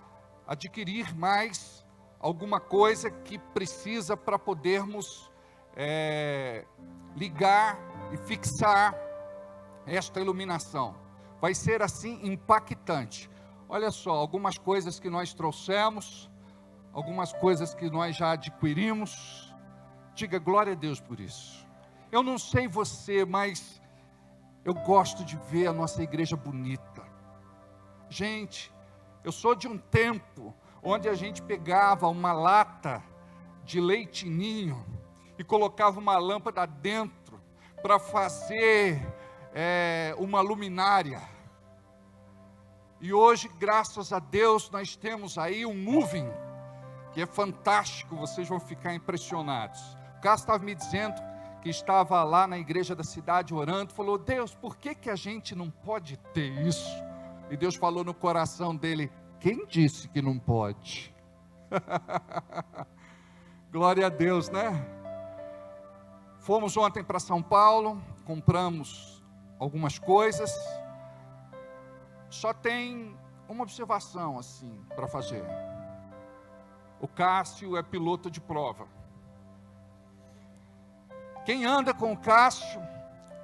adquirir mais alguma coisa que precisa para podermos ligar e fixar esta iluminação. Vai ser assim impactante. Olha só, algumas coisas que nós trouxemos, algumas coisas que nós já adquirimos. Diga glória a Deus por isso. Eu não sei você, mas eu gosto de ver a nossa igreja bonita. Gente, eu sou de um tempo onde a gente pegava uma lata de leite ninho e colocava uma lâmpada dentro para fazer uma luminária. E hoje, graças a Deus, nós temos aí um moving, que é fantástico, vocês vão ficar impressionados. O Cássio estava me dizendo que estava lá na igreja da cidade orando, falou: Deus, por que a gente não pode ter isso? E Deus falou no coração dele: quem disse que não pode? Glória a Deus, né? Fomos ontem para São Paulo, compramos algumas coisas. Só tem uma observação assim para fazer. O Cássio é piloto de prova. Quem anda com o Cássio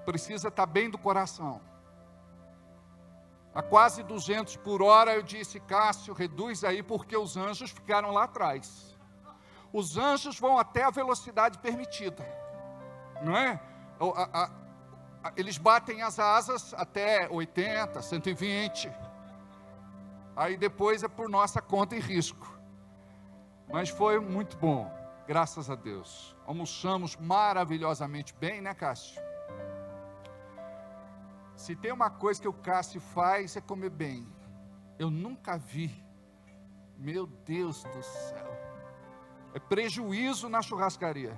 precisa estar bem do coração. A quase 200 por hora eu disse: Cássio, reduz aí, porque os anjos ficaram lá atrás. Os anjos vão até a velocidade permitida, não é? Eles batem as asas até 80, 120. Aí depois é por nossa conta e risco. Mas foi muito bom, graças a Deus. Almoçamos maravilhosamente bem, né, Cássio? Se tem uma coisa que o Cássio faz é comer bem. Eu nunca vi. Meu Deus do céu. É prejuízo na churrascaria.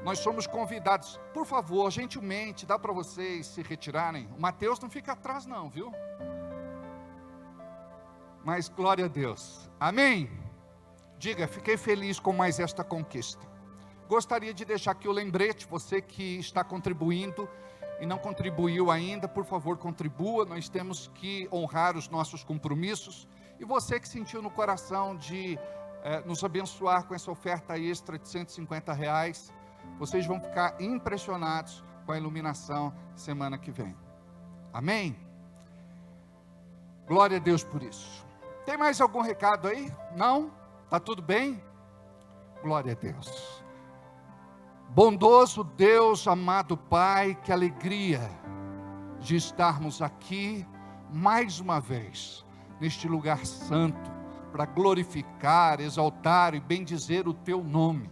Nós somos convidados. Por favor, gentilmente, dá para vocês se retirarem. O Mateus não fica atrás não, viu? Mas glória a Deus. Amém? Diga, fiquei feliz com mais esta conquista. Gostaria de deixar aqui o lembrete, você que está contribuindo e não contribuiu ainda, por favor, contribua. Nós temos que honrar os nossos compromissos. E você que sentiu no coração de nos abençoar com essa oferta extra de R$150, vocês vão ficar impressionados com a iluminação semana que vem. Amém? Glória a Deus por isso. Tem mais algum recado aí? Não? Está tudo bem? Glória a Deus. Bondoso Deus, amado Pai, que alegria de estarmos aqui mais uma vez, neste lugar santo, para glorificar, exaltar e bendizer o Teu nome.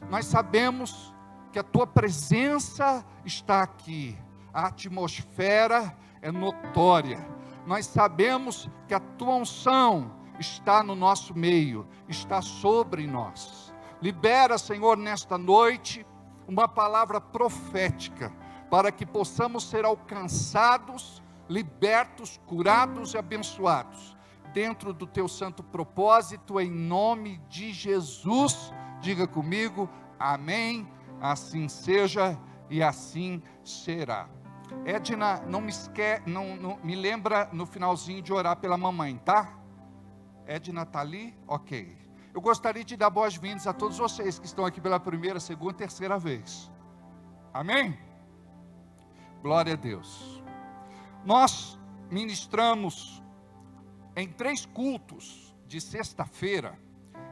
Nós sabemos que a Tua presença está aqui, a atmosfera é notória. Nós sabemos que a Tua unção está no nosso meio, está sobre nós. Libera, Senhor, nesta noite, uma palavra profética, para que possamos ser alcançados, libertos, curados e abençoados, dentro do Teu santo propósito, em nome de Jesus. Diga comigo, amém, assim seja e assim será. Edna, não me lembra no finalzinho de orar pela mamãe, tá? Edna está ali? Ok. Eu gostaria de dar boas-vindas a todos vocês que estão aqui pela primeira, segunda, terceira vez. Amém? Glória a Deus. Nós ministramos em 3 cultos de sexta-feira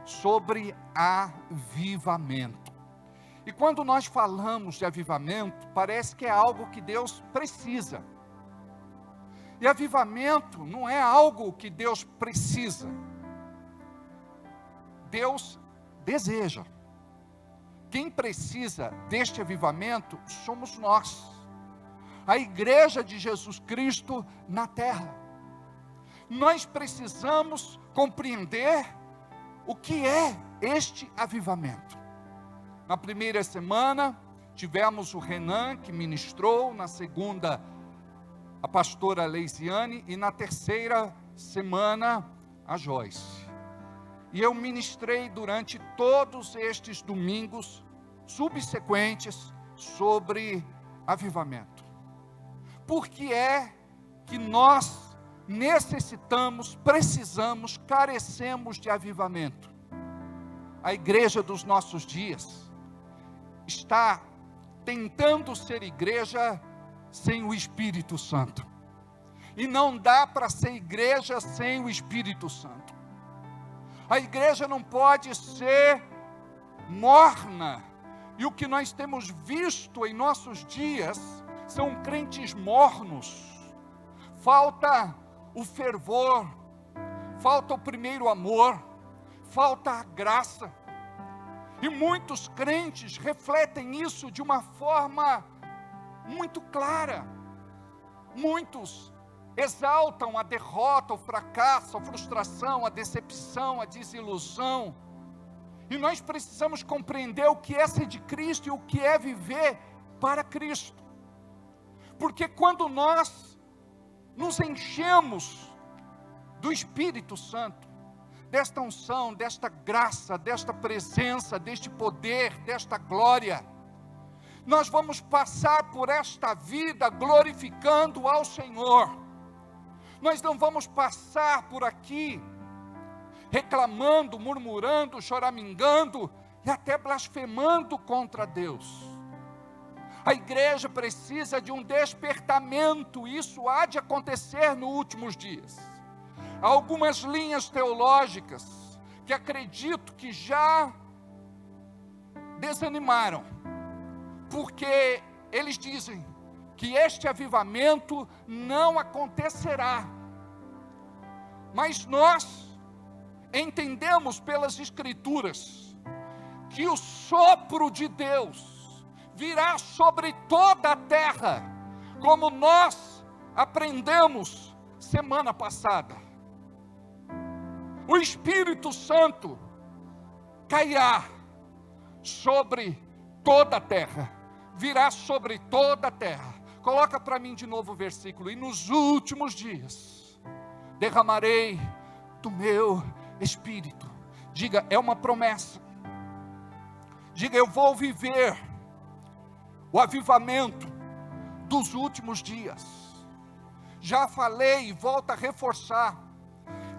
sobre avivamento. E quando nós falamos de avivamento, parece que é algo que Deus precisa. E avivamento não é algo que Deus precisa. Deus deseja. Quem precisa deste avivamento somos nós, a igreja de Jesus Cristo na terra. Nós precisamos compreender o que é este avivamento. Na primeira semana, tivemos o Renan, que ministrou, na segunda, a pastora Leisiane, e na terceira semana, a Joyce. E eu ministrei durante todos estes domingos subsequentes sobre avivamento. Por que é que nós necessitamos, precisamos, carecemos de avivamento? A igreja dos nossos dias está tentando ser igreja sem o Espírito Santo. E não dá para ser igreja sem o Espírito Santo. A igreja não pode ser morna. E o que nós temos visto em nossos dias são crentes mornos. Falta o fervor, falta o primeiro amor, falta a graça. E muitos crentes refletem isso de uma forma muito clara. Muitos exaltam a derrota, o fracasso, a frustração, a decepção, a desilusão. E nós precisamos compreender o que é ser de Cristo e o que é viver para Cristo. Porque quando nós nos enchemos do Espírito Santo, desta unção, desta graça, desta presença, deste poder, desta glória, nós vamos passar por esta vida glorificando ao Senhor. Nós não vamos passar por aqui reclamando, murmurando, choramingando e até blasfemando contra Deus. A igreja precisa de um despertamento, isso há de acontecer nos últimos dias. Há algumas linhas teológicas que acredito que já desanimaram, porque eles dizem que este avivamento não acontecerá. Mas nós entendemos pelas Escrituras que o sopro de Deus virá sobre toda a terra, como nós aprendemos semana passada. O Espírito Santo cairá sobre toda a terra, virá sobre toda a terra. Coloca para mim de novo o versículo. E nos últimos dias derramarei do meu Espírito. Diga, é uma promessa. Diga, eu vou viver o avivamento dos últimos dias. Já falei e volto a reforçar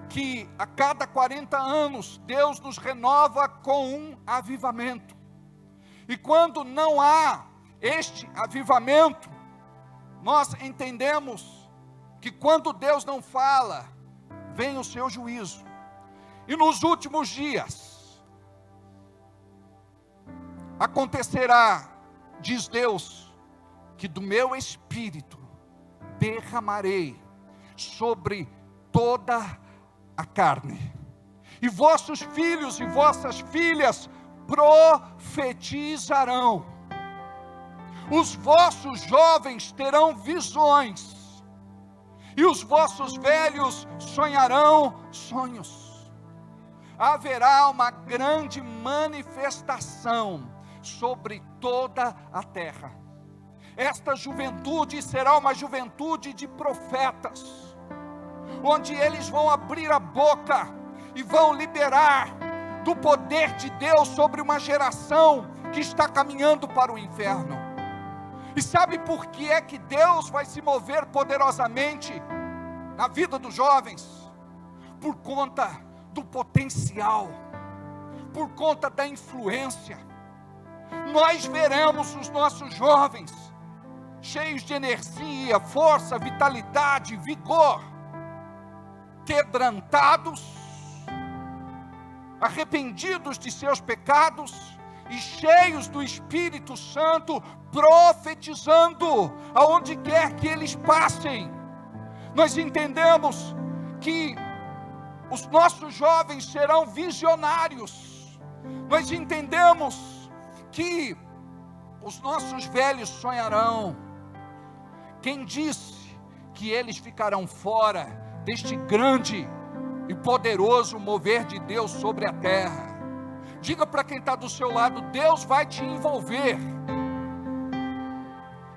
que a cada 40 anos Deus nos renova com um avivamento. E quando não há este avivamento, nós entendemos que quando Deus não fala, vem o seu juízo. E nos últimos dias acontecerá, diz Deus, que do meu Espírito derramarei sobre toda a carne, e vossos filhos e vossas filhas profetizarão, os vossos jovens terão visões, e os vossos velhos sonharão sonhos. Haverá uma grande manifestação sobre toda a terra. Esta juventude será uma juventude de profetas, onde eles vão abrir a boca e vão liberar do poder de Deus sobre uma geração que está caminhando para o inferno. E sabe por que é que Deus vai se mover poderosamente na vida dos jovens? Por conta do potencial, por conta da influência. Nós veremos os nossos jovens cheios de energia, força, vitalidade, vigor, quebrantados, arrependidos de seus pecados e cheios do Espírito Santo, profetizando aonde quer que eles passem. Nós entendemos que os nossos jovens serão visionários. Nós entendemos que os nossos velhos sonharão. Quem disse que eles ficarão fora deste grande e poderoso mover de Deus sobre a terra? Diga para quem está do seu lado: Deus vai te envolver.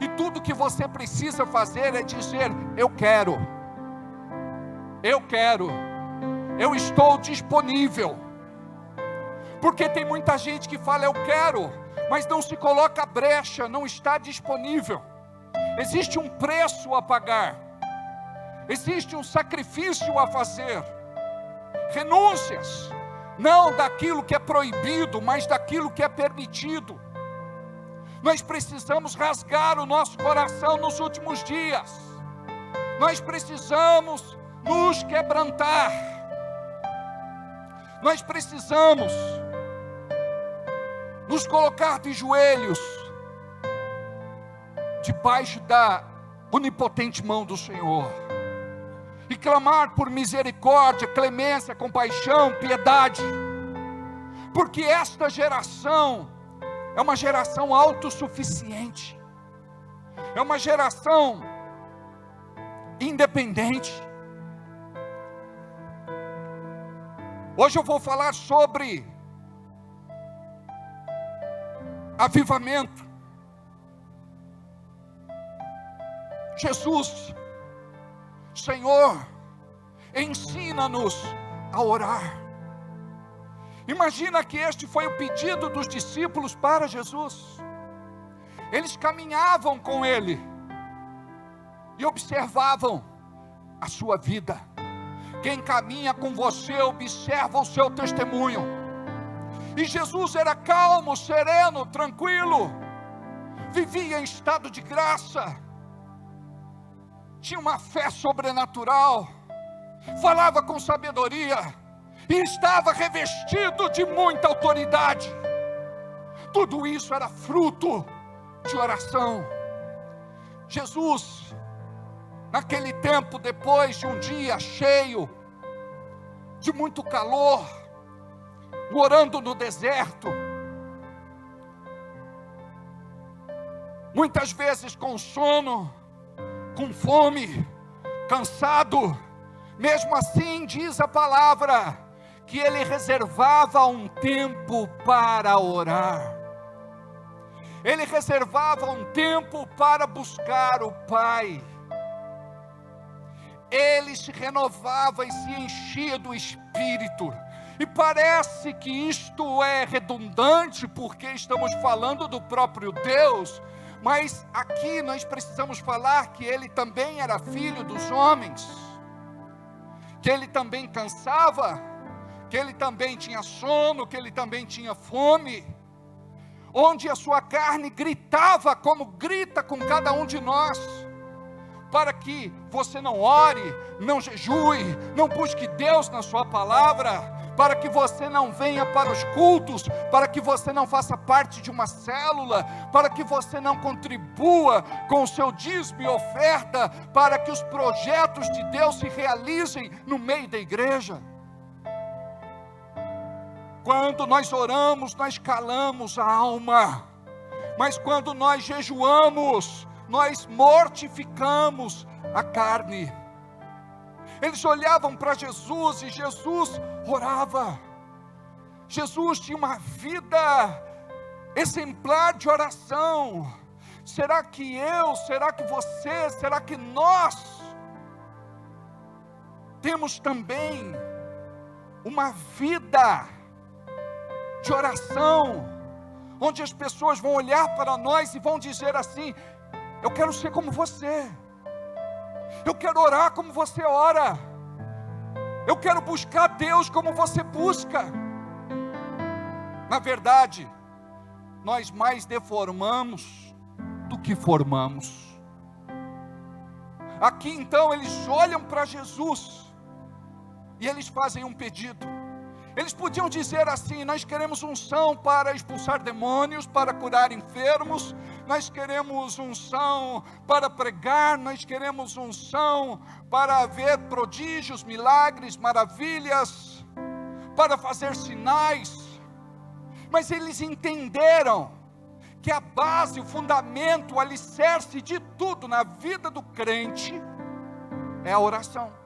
E tudo que você precisa fazer é dizer: eu quero, eu estou disponível. Porque tem muita gente que fala eu quero, mas não se coloca a brecha, não está disponível. Existe um preço a pagar, existe um sacrifício a fazer, renúncias, não daquilo que é proibido, mas daquilo que é permitido. Nós precisamos rasgar o nosso coração nos últimos dias, nós precisamos nos quebrantar, nós precisamos nos colocar de joelhos debaixo da onipotente mão do Senhor e clamar por misericórdia, clemência, compaixão, piedade, porque esta geração é uma geração autossuficiente, é uma geração independente. Hoje eu vou falar sobre avivamento. Jesus, Senhor, ensina-nos a orar. Imagina que este foi o pedido dos discípulos para Jesus. Eles caminhavam com Ele e observavam a sua vida. Quem caminha com você observa o seu testemunho. E Jesus era calmo, sereno, tranquilo, vivia em estado de graça, tinha uma fé sobrenatural, falava com sabedoria e estava revestido de muita autoridade. Tudo isso era fruto de oração. Jesus, naquele tempo, depois de um dia cheio de muito calor, morando no deserto, muitas vezes com sono, com fome, cansado, mesmo assim diz a palavra que ele reservava um tempo para orar, ele reservava um tempo para buscar o Pai, ele se renovava e se enchia do Espírito. E parece que isto é redundante, porque estamos falando do próprio Deus, mas aqui nós precisamos falar que ele também era filho dos homens, que ele também cansava, que ele também tinha sono, que ele também tinha fome, onde a sua carne gritava como grita com cada um de nós, para que você não ore, não jejue, não busque Deus na sua palavra, para que você não venha para os cultos, para que você não faça parte de uma célula, para que você não contribua com o seu dízimo e oferta, para que os projetos de Deus se realizem no meio da igreja. Quando nós oramos, nós calamos a alma, mas quando nós jejuamos, nós mortificamos a carne. Eles olhavam para Jesus e Jesus orava. Jesus tinha uma vida exemplar de oração. Será que eu, será que você, será que nós temos também uma vida de oração, onde as pessoas vão olhar para nós e vão dizer assim: eu quero ser como você, eu quero orar como você ora, eu quero buscar Deus como você busca. Na verdade, nós mais deformamos do que formamos. Aqui então eles olham para Jesus e eles fazem um pedido. Eles podiam dizer assim: nós queremos unção para expulsar demônios, para curar enfermos, nós queremos unção para pregar, nós queremos unção para ver prodígios, milagres, maravilhas, para fazer sinais. Mas eles entenderam que a base, o fundamento, o alicerce de tudo na vida do crente é a oração.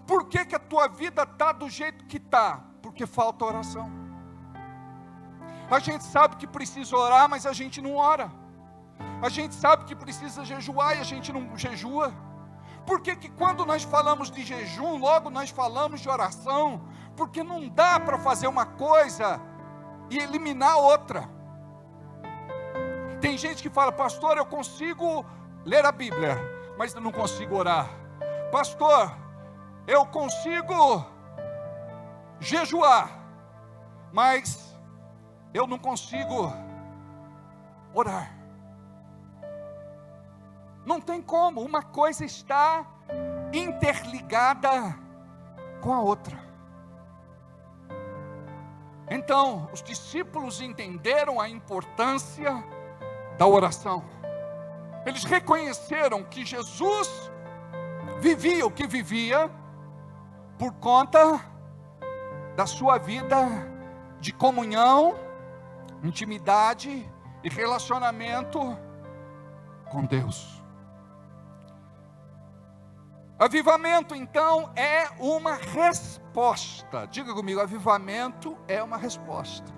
Por que que a tua vida está do jeito que está? Porque falta oração. A gente sabe que precisa orar, mas a gente não ora. A gente sabe que precisa jejuar e a gente não jejua. Por que que quando nós falamos de jejum, logo nós falamos de oração? Porque não dá para fazer uma coisa e eliminar outra. Tem gente que fala: pastor, eu consigo ler a Bíblia, mas eu não consigo orar. Pastor, eu consigo jejuar, mas eu não consigo orar. Não tem como, uma coisa está interligada com a outra. Então, os discípulos entenderam a importância da oração. Eles reconheceram que Jesus vivia o que vivia por conta da sua vida de comunhão, intimidade e relacionamento com Deus. Avivamento, então, é uma resposta. Diga comigo: avivamento é uma resposta.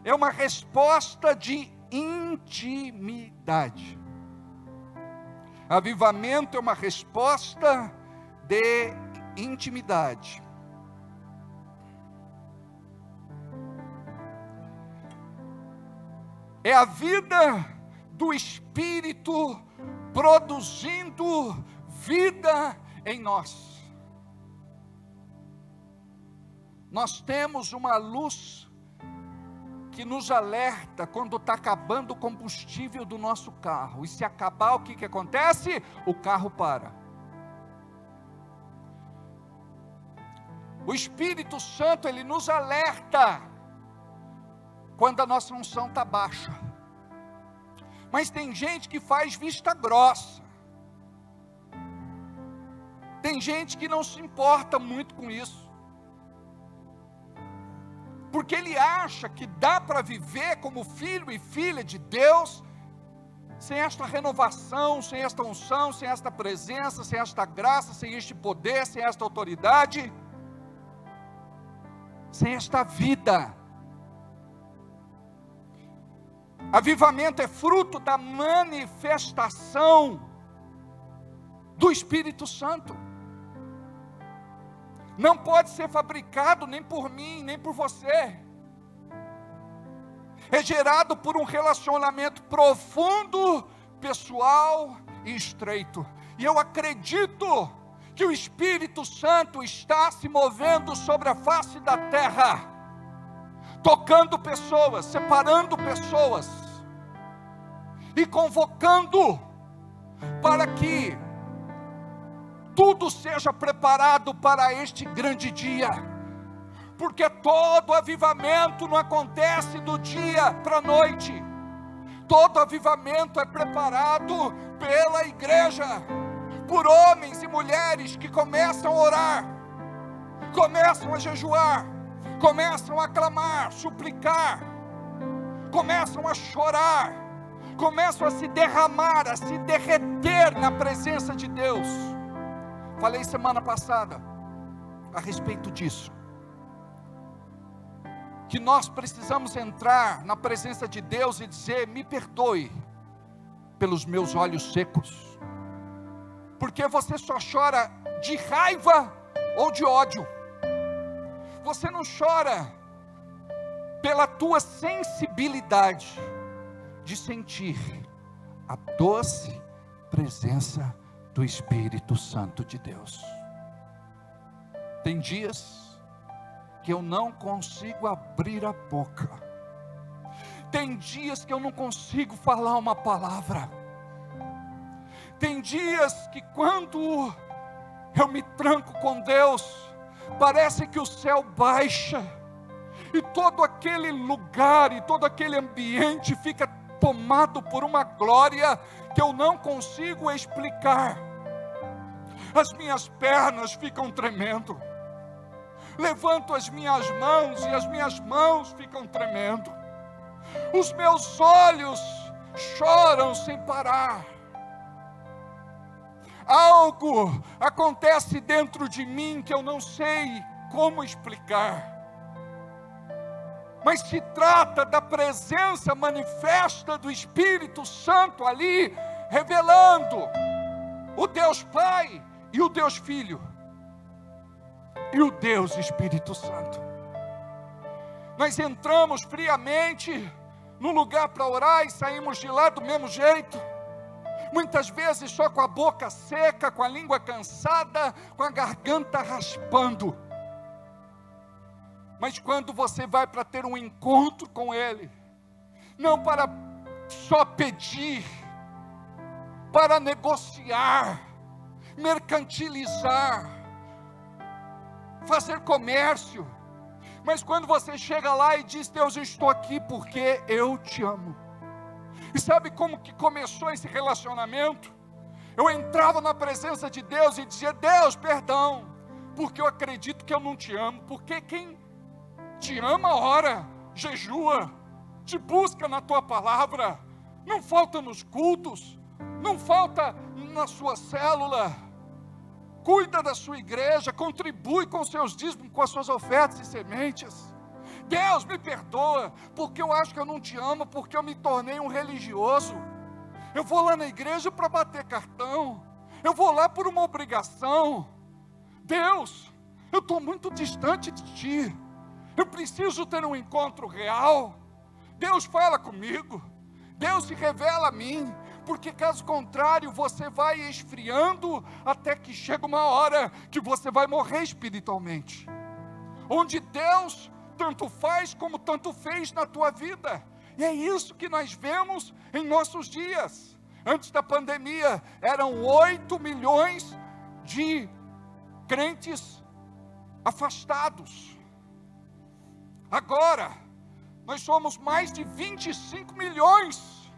É uma resposta de intimidade. Avivamento é uma resposta de intimidade. É a vida do Espírito produzindo vida em nós. Nós temos uma luz que nos alerta quando está acabando o combustível do nosso carro. E se acabar, o que acontece? O carro para. O Espírito Santo, ele nos alerta quando a nossa unção está baixa. Mas tem gente que faz vista grossa. Tem gente que não se importa muito com isso. Porque ele acha que dá para viver como filho e filha de Deus, sem esta renovação, sem esta unção, sem esta presença, sem esta graça, sem este poder, sem esta autoridade, sem esta vida. Avivamento é fruto da manifestação do Espírito Santo. Não pode ser fabricado nem por mim, nem por você. É gerado por um relacionamento profundo, pessoal e estreito. E eu acredito que o Espírito Santo está se movendo sobre a face da terra, tocando pessoas, separando pessoas e convocando para que tudo seja preparado para este grande dia. Porque todo avivamento não acontece do dia para a noite. Todo avivamento é preparado pela igreja, por homens e mulheres que começam a orar, começam a jejuar, começam a clamar, suplicar, começam a chorar, começam a se derramar, a se derreter na presença de Deus. Falei semana passada a respeito disso, que nós precisamos entrar na presença de Deus e dizer: me perdoe pelos meus olhos secos, porque você só chora de raiva ou de ódio. Você não chora pela tua sensibilidade de sentir a doce presença do Espírito Santo de Deus. Tem dias que eu não consigo abrir a boca. Tem dias que eu não consigo falar uma palavra. Tem dias que quando eu me tranco com Deus, parece que o céu baixa, e todo aquele lugar, e todo aquele ambiente fica tomado por uma glória que eu não consigo explicar. As minhas pernas ficam tremendo, levanto as minhas mãos e as minhas mãos ficam tremendo, os meus olhos choram sem parar. Algo acontece dentro de mim que eu não sei como explicar, mas se trata da presença manifesta do Espírito Santo ali, revelando o Deus Pai e o Deus Filho e o Deus Espírito Santo. Nós entramos friamente no lugar para orar e saímos de lá do mesmo jeito, muitas vezes só com a boca seca, com a língua cansada, com a garganta raspando. Mas quando você vai para ter um encontro com Ele, não para só pedir, para negociar, mercantilizar, fazer comércio, mas quando você chega lá e diz: Deus, eu estou aqui porque eu te amo. E sabe como que começou esse relacionamento? Eu entrava na presença de Deus e dizia: Deus, perdão, porque eu acredito que eu não te amo, porque quem te ama ora, jejua, te busca na tua palavra, não falta nos cultos, não falta na sua célula, cuida da sua igreja, contribui com seus dízimos, com as suas ofertas e sementes. Deus, me perdoa, porque eu acho que eu não te amo, porque eu me tornei um religioso. Eu vou lá na igreja para bater cartão, eu vou lá por uma obrigação. Deus, eu estou muito distante de ti, eu preciso ter um encontro real. Deus, fala comigo, Deus se revela a mim, porque caso contrário você vai esfriando até que chega uma hora que você vai morrer espiritualmente, onde Deus tanto faz como tanto fez na tua vida. E é isso que nós vemos em nossos dias. Antes da pandemia eram 8 milhões de crentes afastados. Agora nós somos mais de 25 milhões.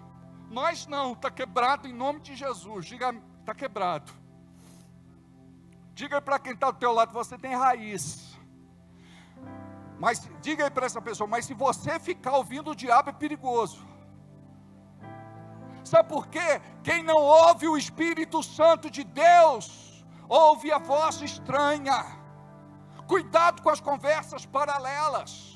Nós não, está quebrado em nome de Jesus. Diga, está quebrado. Diga para quem está do teu lado: você tem raiz. Mas diga aí para essa pessoa: mas se você ficar ouvindo o diabo é perigoso. Sabe por quê? Quem não ouve o Espírito Santo de Deus, ouve a voz estranha. Cuidado com as conversas paralelas.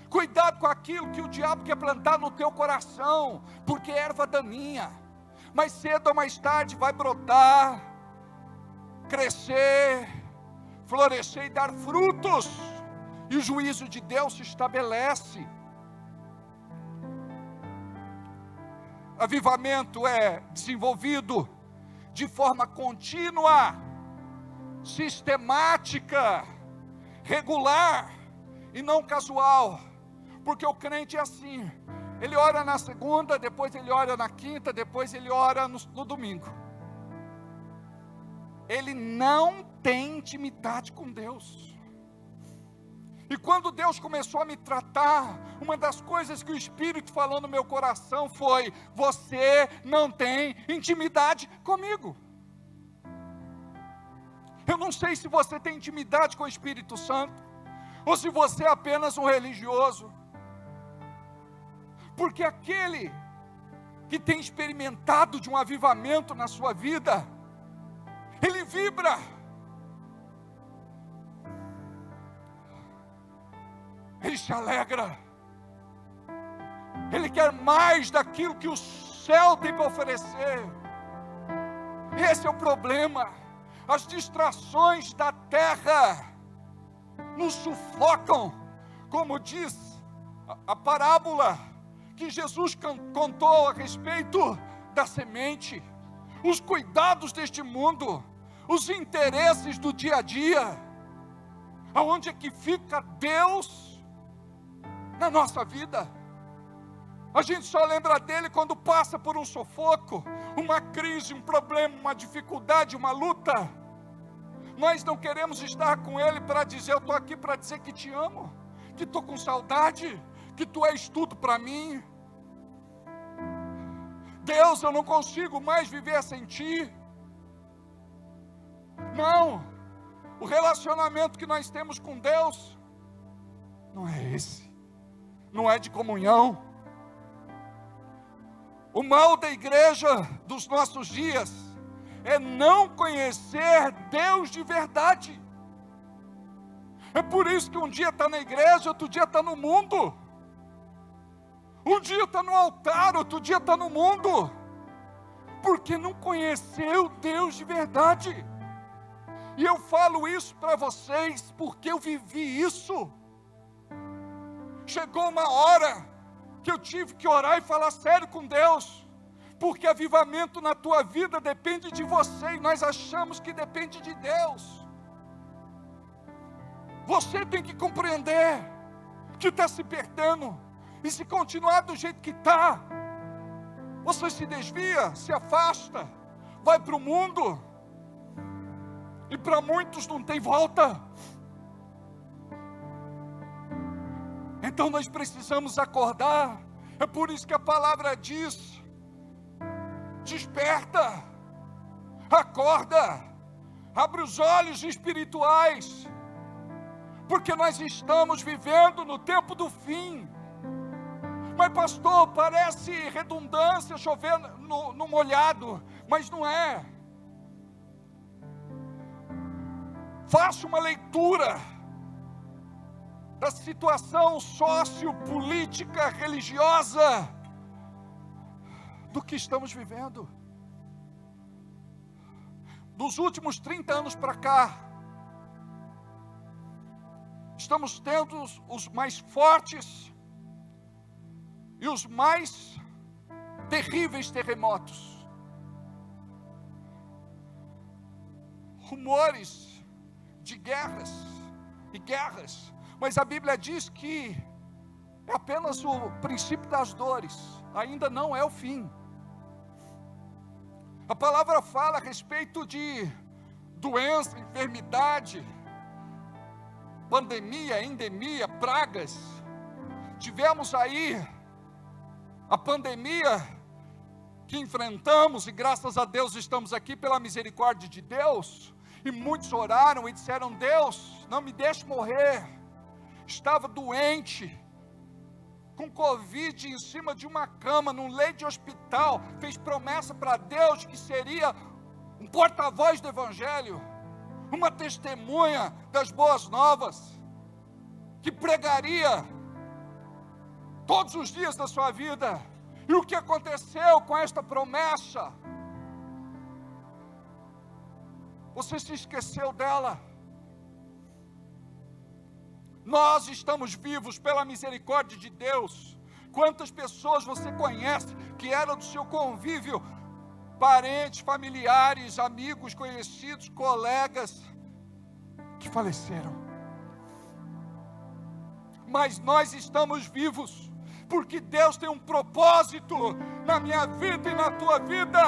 Cuidado com aquilo que o diabo quer plantar no teu coração, porque é erva daninha. Mais cedo ou mais tarde vai brotar, crescer, florescer e dar frutos. E o juízo de Deus se estabelece. Avivamento é desenvolvido de forma contínua, sistemática, regular e não casual. Porque o crente é assim, ele ora na segunda, depois ele ora na quinta, depois ele ora no domingo. Ele não tem intimidade com Deus. E quando Deus começou a me tratar, uma das coisas que o Espírito falou no meu coração foi: você não tem intimidade comigo. Eu não sei se você tem intimidade com o Espírito Santo, ou se você é apenas um religioso. Porque aquele que tem experimentado de um avivamento na sua vida, ele vibra. Ele se alegra. Ele quer mais daquilo que o céu tem para oferecer. Esse é o problema. As distrações da terra nos sufocam, como diz a parábola que Jesus contou a respeito da semente. Os cuidados deste mundo, os interesses do dia a dia. Aonde é que fica Deus na nossa vida? A gente só lembra dele quando passa por um sufoco, uma crise, um problema, uma dificuldade, uma luta. Nós não queremos estar com Ele para dizer, eu estou aqui para dizer que te amo, que estou com saudade, que tu és tudo para mim. Deus, eu não consigo mais viver sem ti. Não, o relacionamento que nós temos com Deus não é esse, não é de comunhão. O mal da igreja dos nossos dias é não conhecer Deus de verdade. É por isso que um dia está na igreja, outro dia está no mundo. Um dia está no altar, outro dia está no mundo. Porque não conheceu Deus de verdade. E eu falo isso para vocês porque eu vivi isso. Chegou uma hora que eu tive que orar e falar sério com Deus. Porque avivamento na tua vida depende de você e nós achamos que depende de Deus. Você tem que compreender que está se perdendo. E se continuar do jeito que está, você se desvia, se afasta, vai para o mundo. E para muitos não tem volta. Então nós precisamos acordar. É por isso que a palavra diz: desperta, acorda, abre os olhos espirituais, porque nós estamos vivendo no tempo do fim. Mas pastor, parece redundância chover no molhado, mas não é. Faça uma leitura da situação sociopolítica, religiosa, do que estamos vivendo. Dos últimos 30 anos para cá, estamos tendo os mais fortes e os mais terríveis terremotos. Rumores de guerras e guerras, mas a Bíblia diz que é apenas o princípio das dores, ainda não é o fim. A palavra fala a respeito de doença, enfermidade, pandemia, endemia, pragas. Tivemos aí a pandemia que enfrentamos, e graças a Deus estamos aqui pela misericórdia de Deus. E muitos oraram e disseram: Deus, não me deixe morrer. Estava doente, com Covid em cima de uma cama, num leito de hospital. Fez promessa para Deus que seria um porta-voz do Evangelho, uma testemunha das boas novas, que pregaria todos os dias da sua vida. E o que aconteceu com esta promessa? Você se esqueceu dela. Nós estamos vivos pela misericórdia de Deus. Quantas pessoas você conhece que eram do seu convívio, parentes, familiares, amigos, conhecidos, colegas, que faleceram? Mas nós estamos vivos porque Deus tem um propósito na minha vida e na tua vida.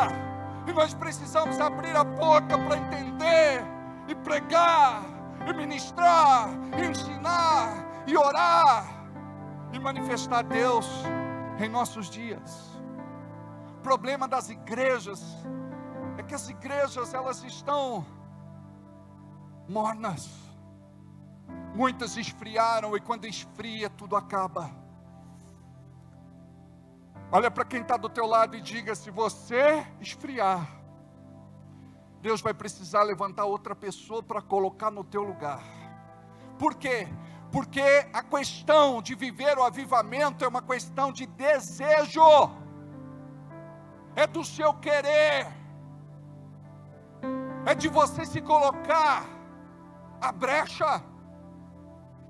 E nós precisamos abrir a boca para entender e pregar e ministrar, e ensinar e orar e manifestar Deus em nossos dias. O problema das igrejas é que as igrejas, elas estão mornas. Muitas esfriaram, e quando esfria tudo acaba. Olha para quem está do teu lado e diga: se você esfriar, Deus vai precisar levantar outra pessoa para colocar no teu lugar. Por quê? Porque a questão de viver o avivamento é uma questão de desejo. É do seu querer. É de você se colocar à brecha.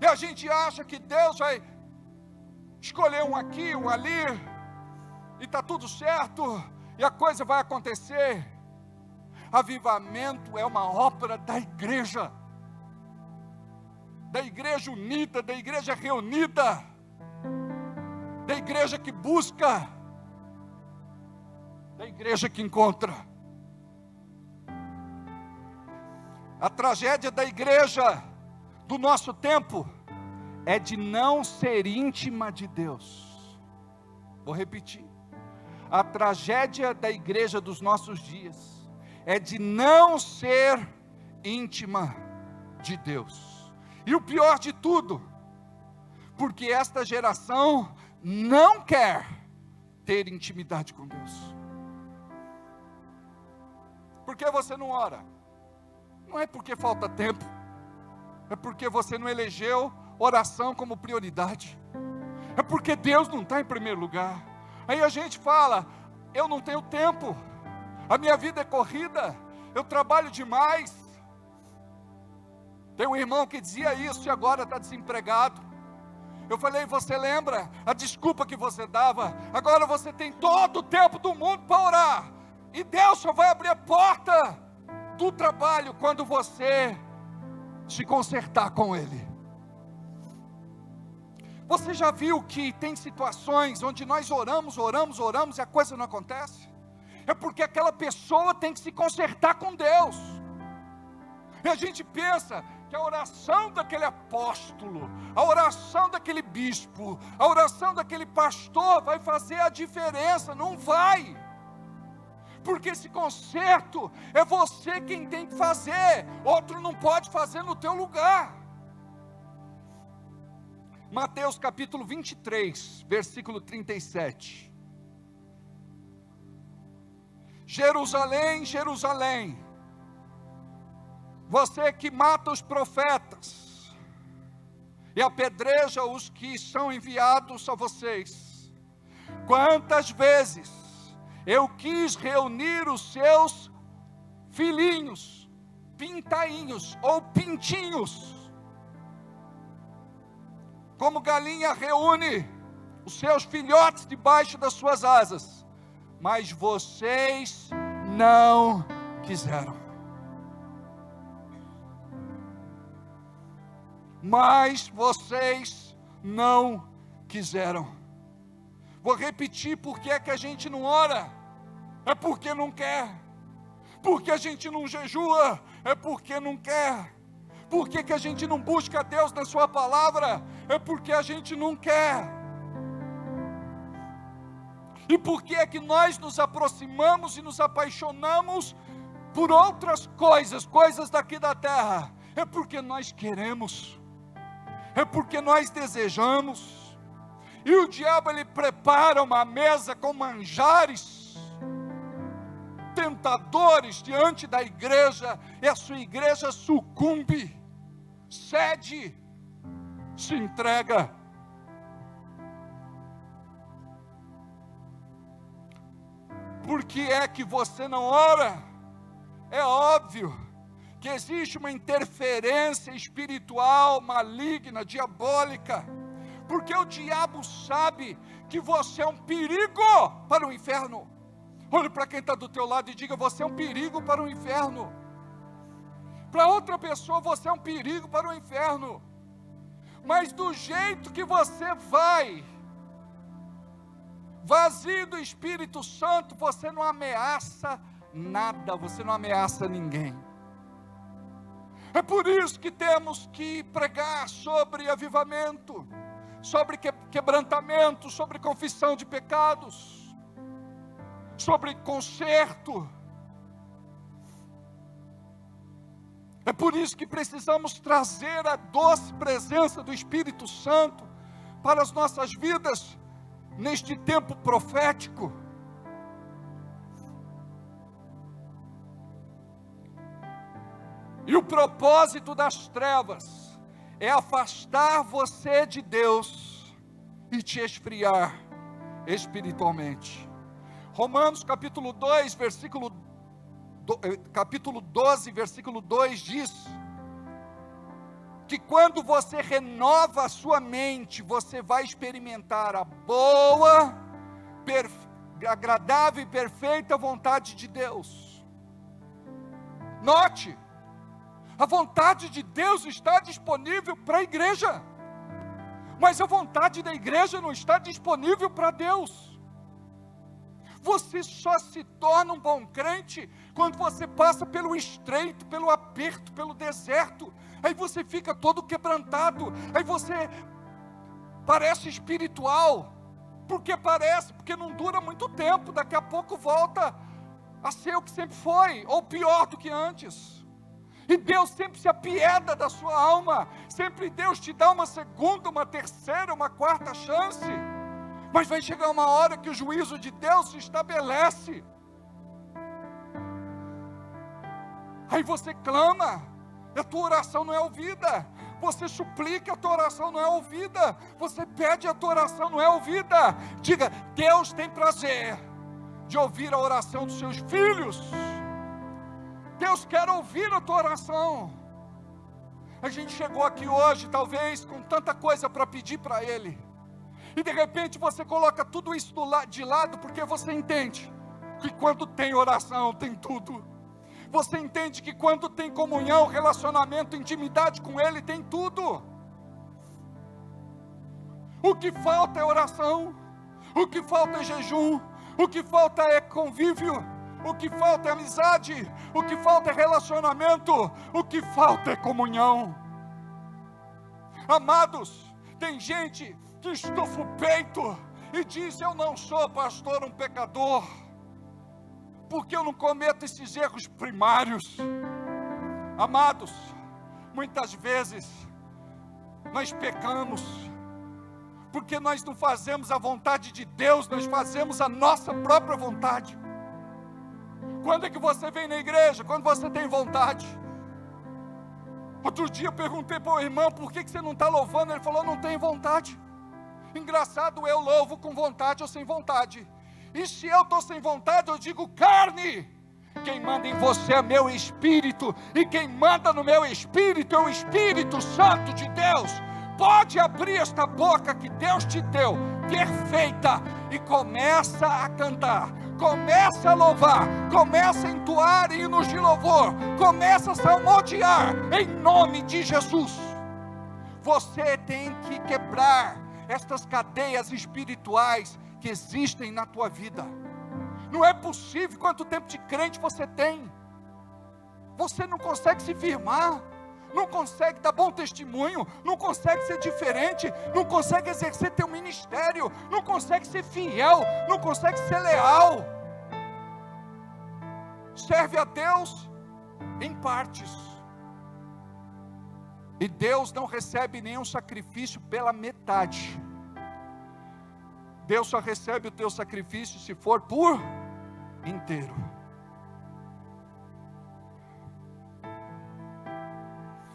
E a gente acha que Deus vai escolher um aqui, um ali, e está tudo certo, e a coisa vai acontecer. Avivamento é uma obra da igreja unida, da igreja reunida, da igreja que busca, da igreja que encontra. A tragédia da igreja do nosso tempo é de não ser íntima de Deus. Vou repetir. A tragédia da igreja dos nossos dias é de não ser íntima de Deus. E o pior de tudo, porque esta geração não quer ter intimidade com Deus. Por que você não ora? Não é porque falta tempo, é porque você não elegeu oração como prioridade, é porque Deus não está em primeiro lugar. Aí a gente fala, eu não tenho tempo, a minha vida é corrida, eu trabalho demais. Tem um irmão que dizia isso e agora está desempregado. Eu falei, você lembra a desculpa que você dava? Agora você tem todo o tempo do mundo para orar, e Deus só vai abrir a porta do trabalho quando você se consertar com Ele. Você já viu que tem situações onde nós oramos e a coisa não acontece? É porque aquela pessoa tem que se consertar com Deus. E a gente pensa que a oração daquele apóstolo, a oração daquele bispo, a oração daquele pastor vai fazer a diferença. Não vai. Porque esse conserto é você quem tem que fazer, outro não pode fazer no teu lugar. Mateus capítulo 23, versículo 37. Jerusalém, Jerusalém, você que mata os profetas e apedreja os que são enviados a vocês, quantas vezes eu quis reunir os seus filhinhos, pintainhos ou pintinhos, como galinha reúne os seus filhotes debaixo das suas asas, mas vocês não quiseram. Mas vocês não quiseram. Vou repetir, por que é que a gente não ora? É porque não quer. Porque a gente não jejua? É porque não quer. Por que que a gente não busca Deus na sua palavra? É porque a gente não quer. E por que é que nós nos aproximamos e nos apaixonamos por outras coisas, coisas daqui da terra? É porque nós queremos. É porque nós desejamos. E o diabo, ele prepara uma mesa com manjares tentadores diante da igreja, e a sua igreja sucumbe, cede, se entrega. Por que é que você não ora? É óbvio que existe uma interferência espiritual, maligna, diabólica, porque o diabo sabe que você é um perigo para o inferno. Olhe para quem está do teu lado e diga, você é um perigo para o inferno. Para outra pessoa você é um perigo para o inferno. Mas do jeito que você vai, vazio do Espírito Santo, você não ameaça nada, você não ameaça ninguém. É por isso que temos que pregar sobre avivamento, sobre quebrantamento, sobre confissão de pecados, sobre conserto. É por isso que precisamos trazer a doce presença do Espírito Santo para as nossas vidas neste tempo profético. E o propósito das trevas é afastar você de Deus e te esfriar espiritualmente. Romanos capítulo 2, capítulo 12, versículo 2 diz que quando você renova a sua mente, você vai experimentar a boa, agradável e perfeita vontade de Deus. Note, a vontade de Deus está disponível para a igreja, mas a vontade da igreja não está disponível para Deus. Você só se torna um bom crente quando você passa pelo estreito, pelo aperto, pelo deserto. Aí você fica todo quebrantado. Aí você parece espiritual. Por que parece? Porque não dura muito tempo. Daqui a pouco volta a ser o que sempre foi, ou pior do que antes. E Deus sempre se apieda da sua alma. Sempre Deus te dá uma segunda, uma terceira, uma quarta chance. Mas vai chegar uma hora que o juízo de Deus se estabelece. Aí você clama, a tua oração não é ouvida. Você suplica, a tua oração não é ouvida. Você pede, a tua oração não é ouvida. Diga, Deus tem prazer de ouvir a oração dos seus filhos. Deus quer ouvir a tua oração. A gente chegou aqui hoje, talvez, com tanta coisa para pedir para Ele. E de repente você coloca tudo isso de lado, porque você entende que quando tem oração, tem tudo. Você entende que quando tem comunhão, relacionamento, intimidade com Ele, tem tudo. O que falta é oração. O que falta é jejum. O que falta é convívio. O que falta é amizade. O que falta é relacionamento. O que falta é comunhão. Amados, tem gente que estufa o peito e diz, eu não sou, pastor, um pecador, porque eu não cometo esses erros primários. Amados, muitas vezes nós pecamos porque nós não fazemos a vontade de Deus, nós fazemos a nossa própria vontade. Quando é que você vem na igreja? Quando você tem vontade. Outro dia eu perguntei para o irmão, por que você não está louvando? Ele falou, não tenho vontade. Engraçado, eu louvo com vontade ou sem vontade. E se eu estou sem vontade, eu digo carne. Quem manda em você é meu espírito. E quem manda no meu espírito é o Espírito Santo de Deus. Pode abrir esta boca que Deus te deu, perfeita, e começa a cantar. Começa a louvar, começa a entoar hinos de louvor, começa a salmodiar, em nome de Jesus. Você tem que quebrar estas cadeias espirituais que existem na tua vida. Não é possível. Quanto tempo de crente você tem? Você não consegue se firmar, não consegue dar bom testemunho, não consegue ser diferente, não consegue exercer teu ministério, não consegue ser fiel, não consegue ser leal. Serve a Deus em partes. E Deus não recebe nenhum sacrifício pela metade. Deus só recebe o teu sacrifício se for por inteiro.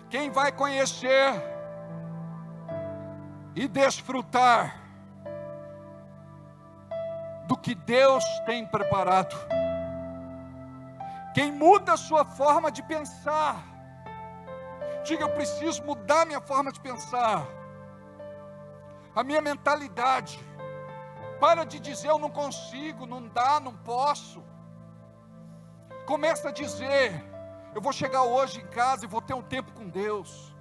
Quem vai conhecer e desfrutar do que Deus tem preparado, quem muda a sua forma de pensar, diga, eu preciso mudar minha forma de pensar, a minha mentalidade. Para de dizer eu não consigo, não dá, não posso. Começa a dizer, eu vou chegar hoje em casa e vou ter um tempo com Deus.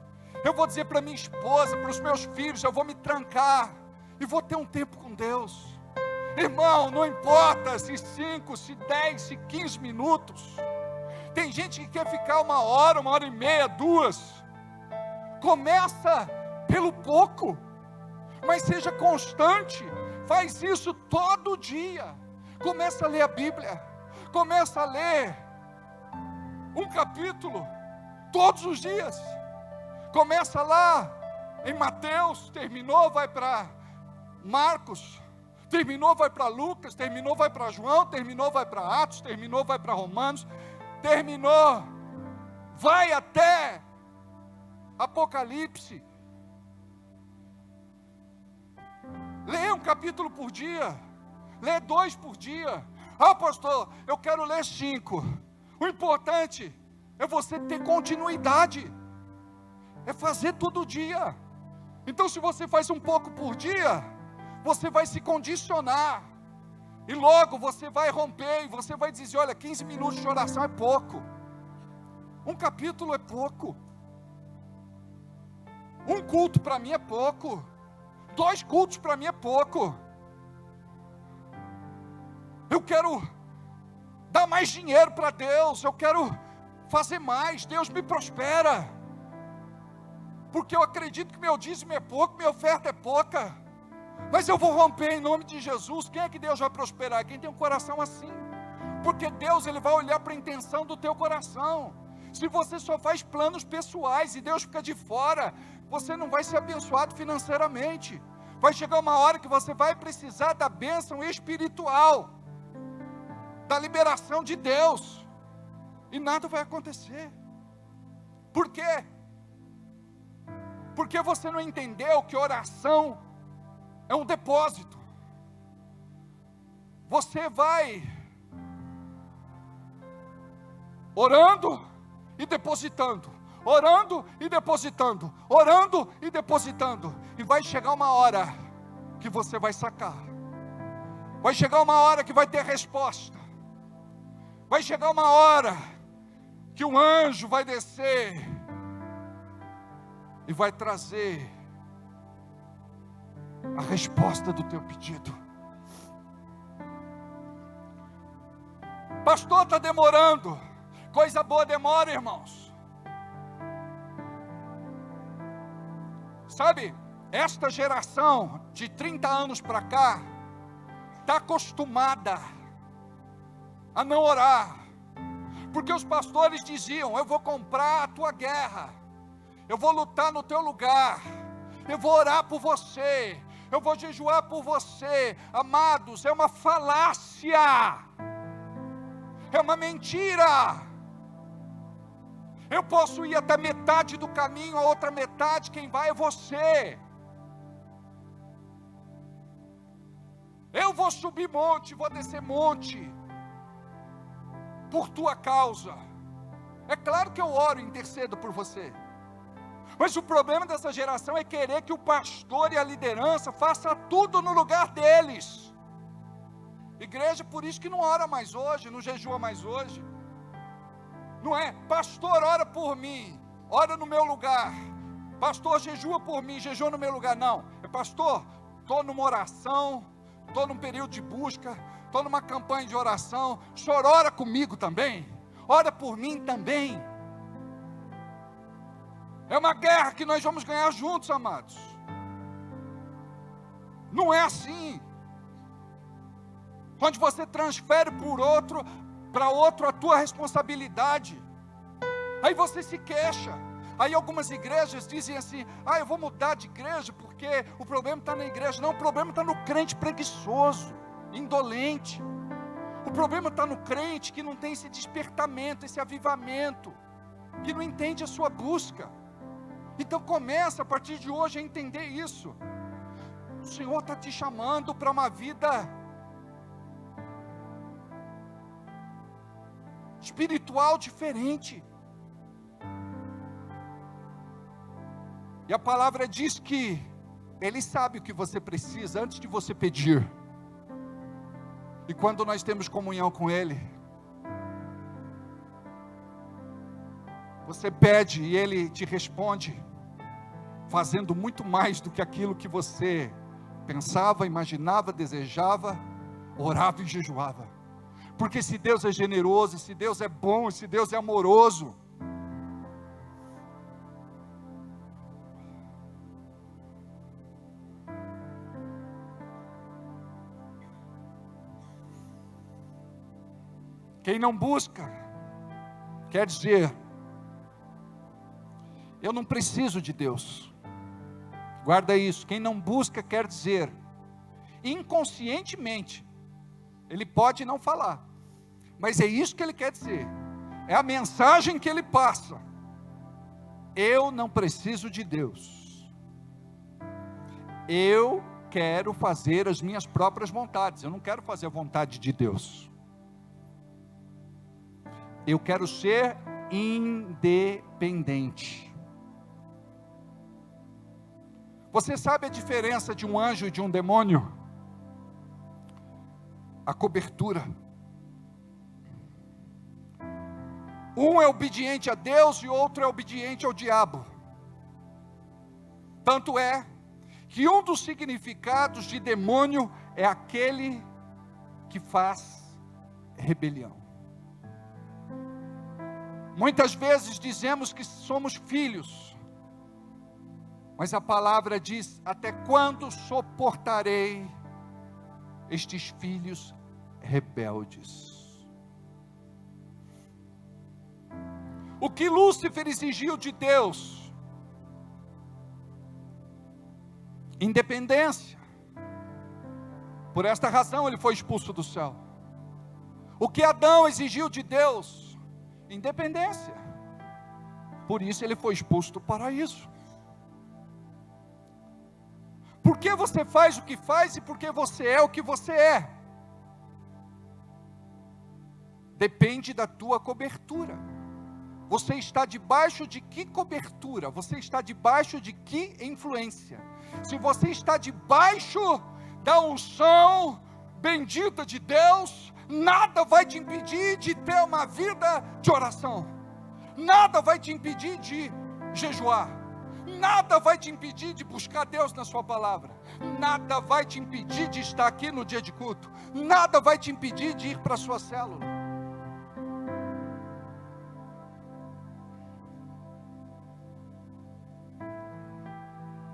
Eu vou dizer para minha esposa, para os meus filhos, eu vou me trancar e vou ter um tempo com Deus. Irmão, não importa se 5, se 10, se 15 minutos. Tem gente que quer ficar 1 hora, 1h30, 2. Começa pelo pouco, mas seja constante. Faz isso todo dia. Começa a ler a Bíblia. Começa a ler um capítulo todos os dias. Começa lá em Mateus, terminou, vai para Marcos, terminou, vai para Lucas, terminou, vai para João, terminou, vai para Atos, terminou, vai para Romanos, terminou, vai até Apocalipse. Lê um capítulo por dia, lê 2 por dia. Ah, pastor, eu quero ler 5. O importante é você ter continuidade, é fazer todo dia. Então, se você faz um pouco por dia, você vai se condicionar, e logo você vai romper, e você vai dizer, olha, 15 minutos de oração é pouco, um capítulo é pouco, um culto para mim é pouco, 2 cultos para mim é pouco. Eu quero dar mais dinheiro para Deus. Eu quero fazer mais. Deus me prospera. Porque eu acredito que meu dízimo é pouco, minha oferta é pouca. Mas eu vou romper em nome de Jesus. Quem é que Deus vai prosperar? Quem tem um coração assim. Porque Deus, Ele vai olhar para a intenção do teu coração. Se você só faz planos pessoais e Deus fica de fora, você não vai ser abençoado financeiramente. Vai chegar uma hora que você vai precisar da bênção espiritual, da liberação de Deus, e nada vai acontecer. Por quê? Porque você não entendeu que oração é um depósito. Você vai orando e depositando, orando e depositando, orando e depositando, e vai chegar uma hora que você vai sacar, vai chegar uma hora que vai ter resposta, vai chegar uma hora que um anjo vai descer e vai trazer a resposta do teu pedido. Pastor, está demorando. Coisa boa demora, irmãos. Sabe, esta geração de 30 anos para cá está acostumada a não orar, porque os pastores diziam: eu vou comprar a tua guerra, eu vou lutar no teu lugar, eu vou orar por você, eu vou jejuar por você. Amados, é uma falácia, é uma mentira. Eu posso ir até metade do caminho, a outra metade, quem vai é você. Eu vou subir monte, vou descer monte, por tua causa. É claro que eu oro e intercedo por você. Mas o problema dessa geração é querer que o pastor e a liderança façam tudo no lugar deles. Igreja, por isso que não ora mais hoje, não jejua mais hoje. Não é, pastor, ora por mim, ora no meu lugar. Pastor, jejua por mim, jejua no meu lugar. Não, é pastor, estou numa oração, estou num período de busca, estou numa campanha de oração. O senhor ora comigo também? Ora por mim também. É uma guerra que nós vamos ganhar juntos, amados. Não é assim. Onde você transfere para outro a tua responsabilidade. Aí você se queixa. Aí algumas igrejas dizem assim: eu vou mudar de igreja porque o problema está na igreja. Não, o problema está no crente preguiçoso, indolente. O problema está no crente que não tem esse despertamento, esse avivamento, que não entende a sua busca. Então começa a partir de hoje a entender isso. O Senhor está te chamando para uma vida espiritual diferente. E a palavra diz que Ele sabe o que você precisa antes de você pedir. E quando nós temos comunhão com Ele, você pede e Ele te responde, fazendo muito mais do que aquilo que você pensava, imaginava, desejava, orava e jejuava. Porque se Deus é generoso, se Deus é bom, se Deus é amoroso, quem não busca, quer dizer, eu não preciso de Deus. Guarda isso. Quem não busca quer dizer, inconscientemente, ele pode não falar, mas é isso que ele quer dizer. É a mensagem que ele passa. Eu não preciso de Deus. Eu quero fazer as minhas próprias vontades. Eu não quero fazer a vontade de Deus. Eu quero ser independente. Você sabe a diferença de um anjo e de um demônio? A cobertura. Um é obediente a Deus e outro é obediente ao diabo. Tanto é que um dos significados de demônio é aquele que faz rebelião. Muitas vezes dizemos que somos filhos, mas a palavra diz: até quando suportarei estes filhos rebeldes? O que Lúcifer exigiu de Deus? Independência. Por esta razão ele foi expulso do céu. O que Adão exigiu de Deus? Independência. Por isso ele foi expulso do paraíso. Por que você faz o que faz e por que você é o que você é? Depende da tua cobertura. Você está debaixo de que cobertura? Você está debaixo de que influência? Se você está debaixo da unção bendita de Deus, nada vai te impedir de ter uma vida de oração. Nada vai te impedir de jejuar. Nada vai te impedir de buscar Deus na sua palavra. Nada vai te impedir de estar aqui no dia de culto. Nada vai te impedir de ir para a sua célula.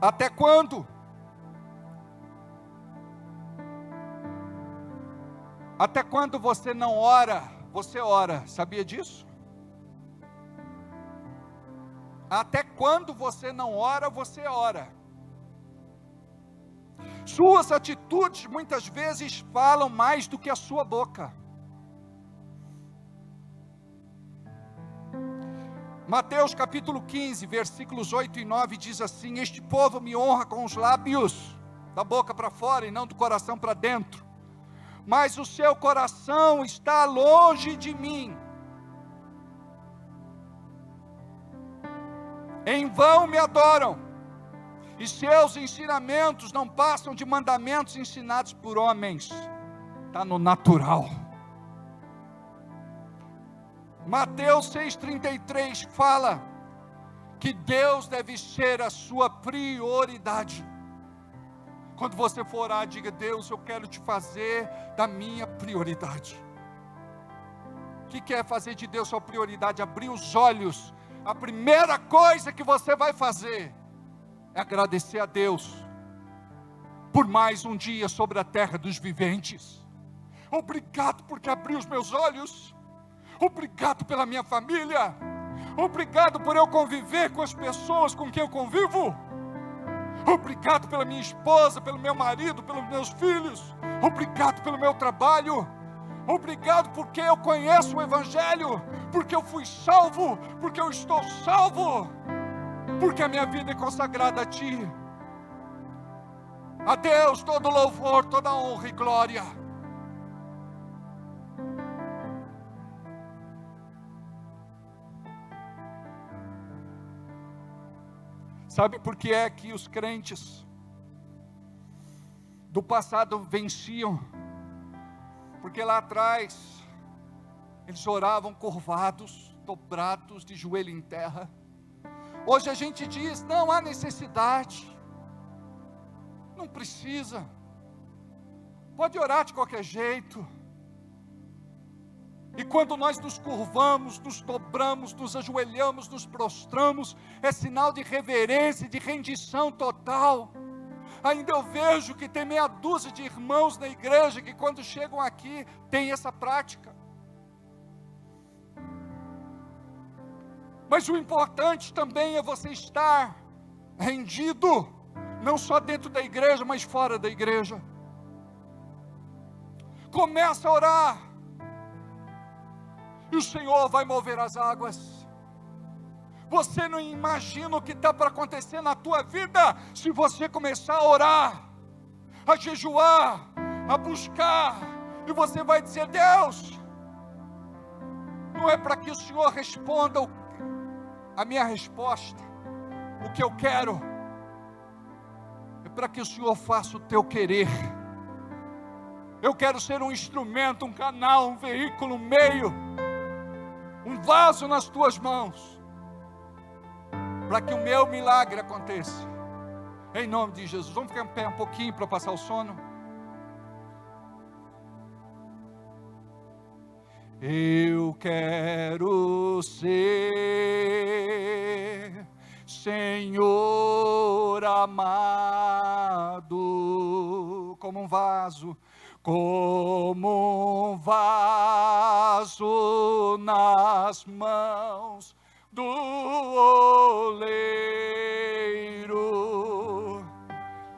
Até quando? Até quando você não ora, você ora. Sabia disso? Até quando você não ora, você ora. Suas atitudes muitas vezes falam mais do que a sua boca. Mateus capítulo 15, versículos 8 e 9 diz assim: este povo me honra com os lábios, da boca para fora e não do coração para dentro, mas o seu coração está longe de mim. Em vão me adoram, e seus ensinamentos não passam de mandamentos ensinados por homens. Está no natural. Mateus 6,33 fala que Deus deve ser a sua prioridade. Quando você for orar, diga: Deus, eu quero te fazer da minha prioridade. O que é fazer de Deus sua prioridade? Abrir os olhos. A primeira coisa que você vai fazer é agradecer a Deus por mais um dia sobre a terra dos viventes. Obrigado porque abriu os meus olhos. Obrigado pela minha família. Obrigado por eu conviver com as pessoas com quem eu convivo. Obrigado pela minha esposa, pelo meu marido, pelos meus filhos. Obrigado pelo meu trabalho. Obrigado porque eu conheço o Evangelho, porque eu fui salvo, porque eu estou salvo, porque a minha vida é consagrada a Ti. A Deus todo louvor, toda honra e glória. Sabe por que é que os crentes do passado venciam? Porque lá atrás eles oravam curvados, dobrados, de joelho em terra. Hoje a gente diz: não há necessidade, não precisa, pode orar de qualquer jeito. E quando nós nos curvamos, nos dobramos, nos ajoelhamos, nos prostramos, é sinal de reverência e de rendição total. Ainda eu vejo que tem meia dúzia de irmãos na igreja que quando chegam aqui, tem essa prática. Mas o importante também é você estar rendido, não só dentro da igreja, mas fora da igreja. Começa a orar, e o Senhor vai mover as águas. Você não imagina o que está para acontecer na tua vida, se você começar a orar, a jejuar, a buscar, e você vai dizer: Deus, não é para que o Senhor responda a minha resposta, o que eu quero, é para que o Senhor faça o teu querer. Eu quero ser um instrumento, um canal, um veículo, um meio, um vaso nas tuas mãos, para que o meu milagre aconteça, em nome de Jesus. Vamos ficar em pé um pouquinho para passar o sono. Eu quero ser, Senhor amado, como um vaso nas mãos do oleiro.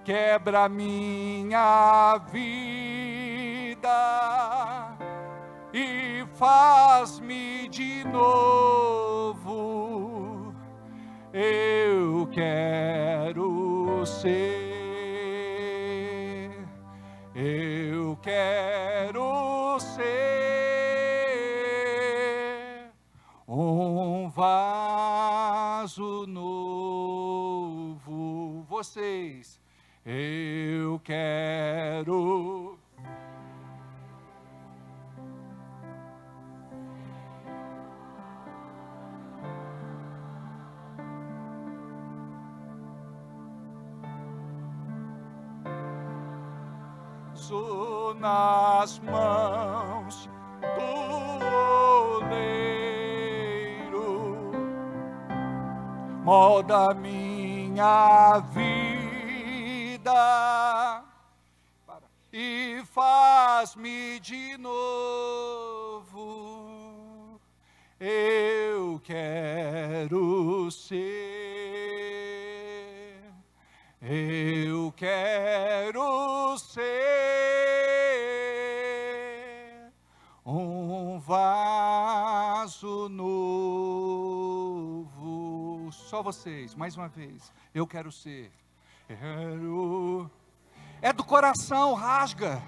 Quebra minha vida e faz-me de novo. Eu quero ser, eu quero ser um vaso novo. Vocês, eu quero. Nas mãos do oleiro, molda minha vida e faz-me de novo. Eu quero ser, eu quero ser um vaso novo. Só vocês, mais uma vez. Eu quero ser. É do coração, rasga.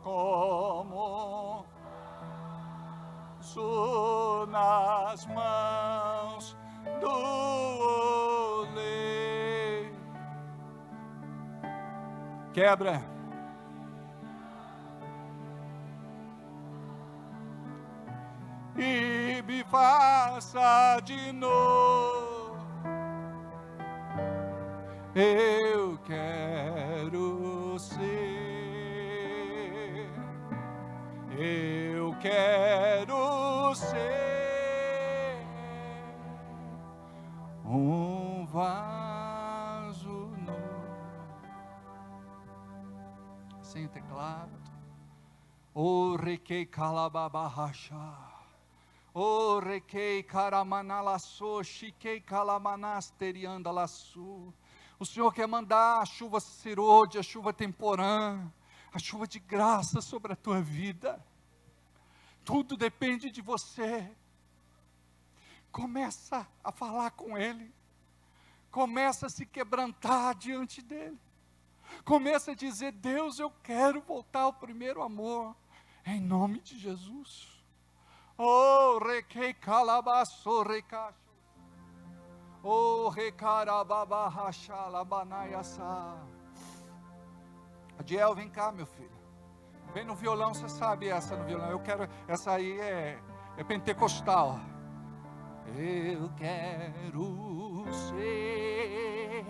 Como nas mãos do oleiro. Quebra e me faça de novo. Eu quero ser, eu quero ser um vaso novo. Sem o teclado. O requei calababahasha. O requei caramanalaçô, chiquei calamanasteriandalaçu. O Senhor quer mandar a chuva cirode, a chuva temporã, a chuva de graça sobre a tua vida. Tudo depende de você. Começa a falar com Ele. Começa a se quebrantar diante dEle. Começa a dizer: Deus, eu quero voltar ao primeiro amor. Em nome de Jesus. Oh, requei calabaço, recacho. Oh, recarababahachalabanaiaçá. Adiel, vem cá, meu filho. Vem no violão, você sabe essa no violão. Eu quero, essa aí é pentecostal. Eu quero ser.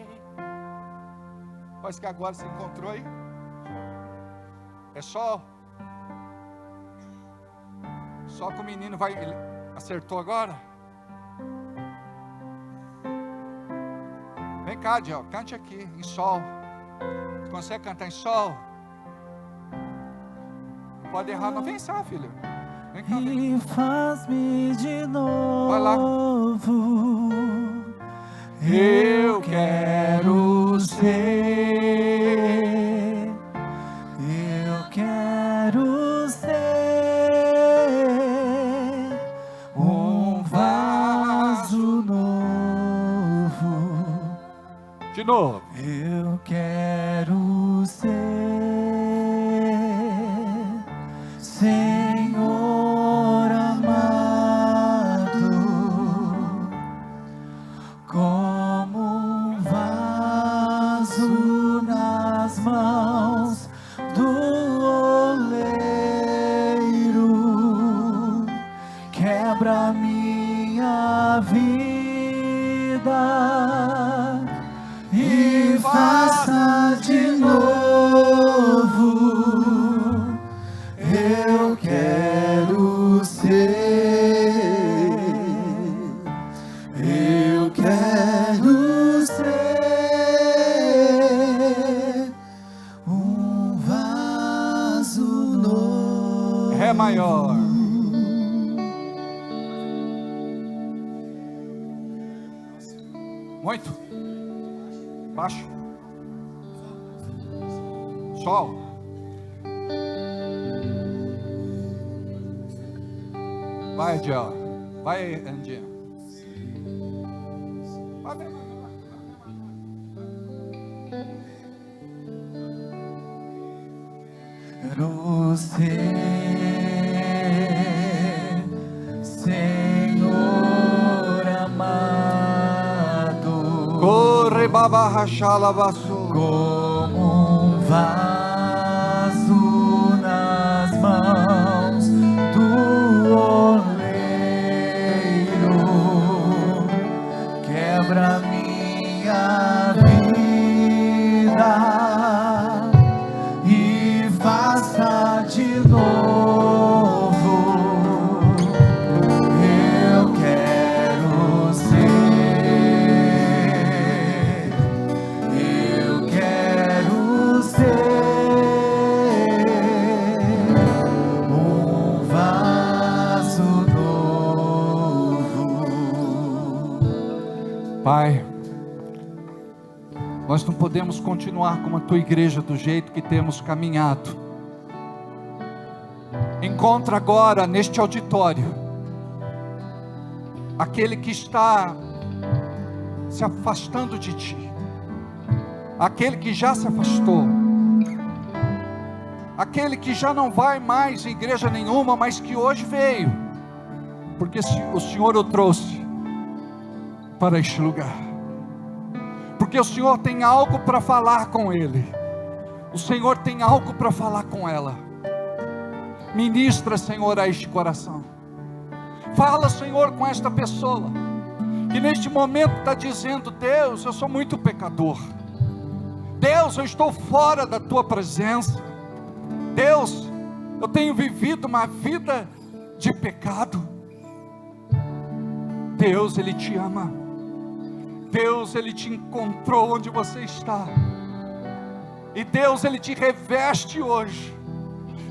Parece que agora se encontrou aí. É só que o menino vai. Ele acertou agora? Vem cá, Adiel, cante aqui, em sol. Você consegue cantar em sol? Não pode errar, não. Vem cá, filho. Vem cá, vem. E faz-me de novo. Vai lá. Eu quero ser. Eu quero ser um vaso novo. De novo. Eu quero ser, Senhor amado, como um vaso nas mãos do oleiro. Quebra minha vida e é maior. Muito. Baixo. Sol. Vai, Diel. Vai, Andinha. Vai, vai, vai. Você, Senhor amado, corre baba rachala basso, como um vaso nas mãos do oleiro, quebra minha vida e faça de novo. Eu quero ser, eu quero ser um vaso novo. Pai, nós não podemos continuar com a tua igreja do jeito que temos caminhado. Encontra agora neste auditório aquele que está se afastando de ti, aquele que já se afastou, aquele que já não vai mais em igreja nenhuma, mas que hoje veio, porque o Senhor o trouxe para este lugar, porque o Senhor tem algo para falar com ele, o Senhor tem algo para falar com ela. Ministra, Senhor, a este coração. Fala, Senhor, com esta pessoa que neste momento está dizendo: Deus, eu sou muito pecador. Deus, eu estou fora da tua presença. Deus, eu tenho vivido uma vida de pecado. Deus, Ele te ama. Deus, Ele te encontrou onde você está. E Deus, Ele te reveste hoje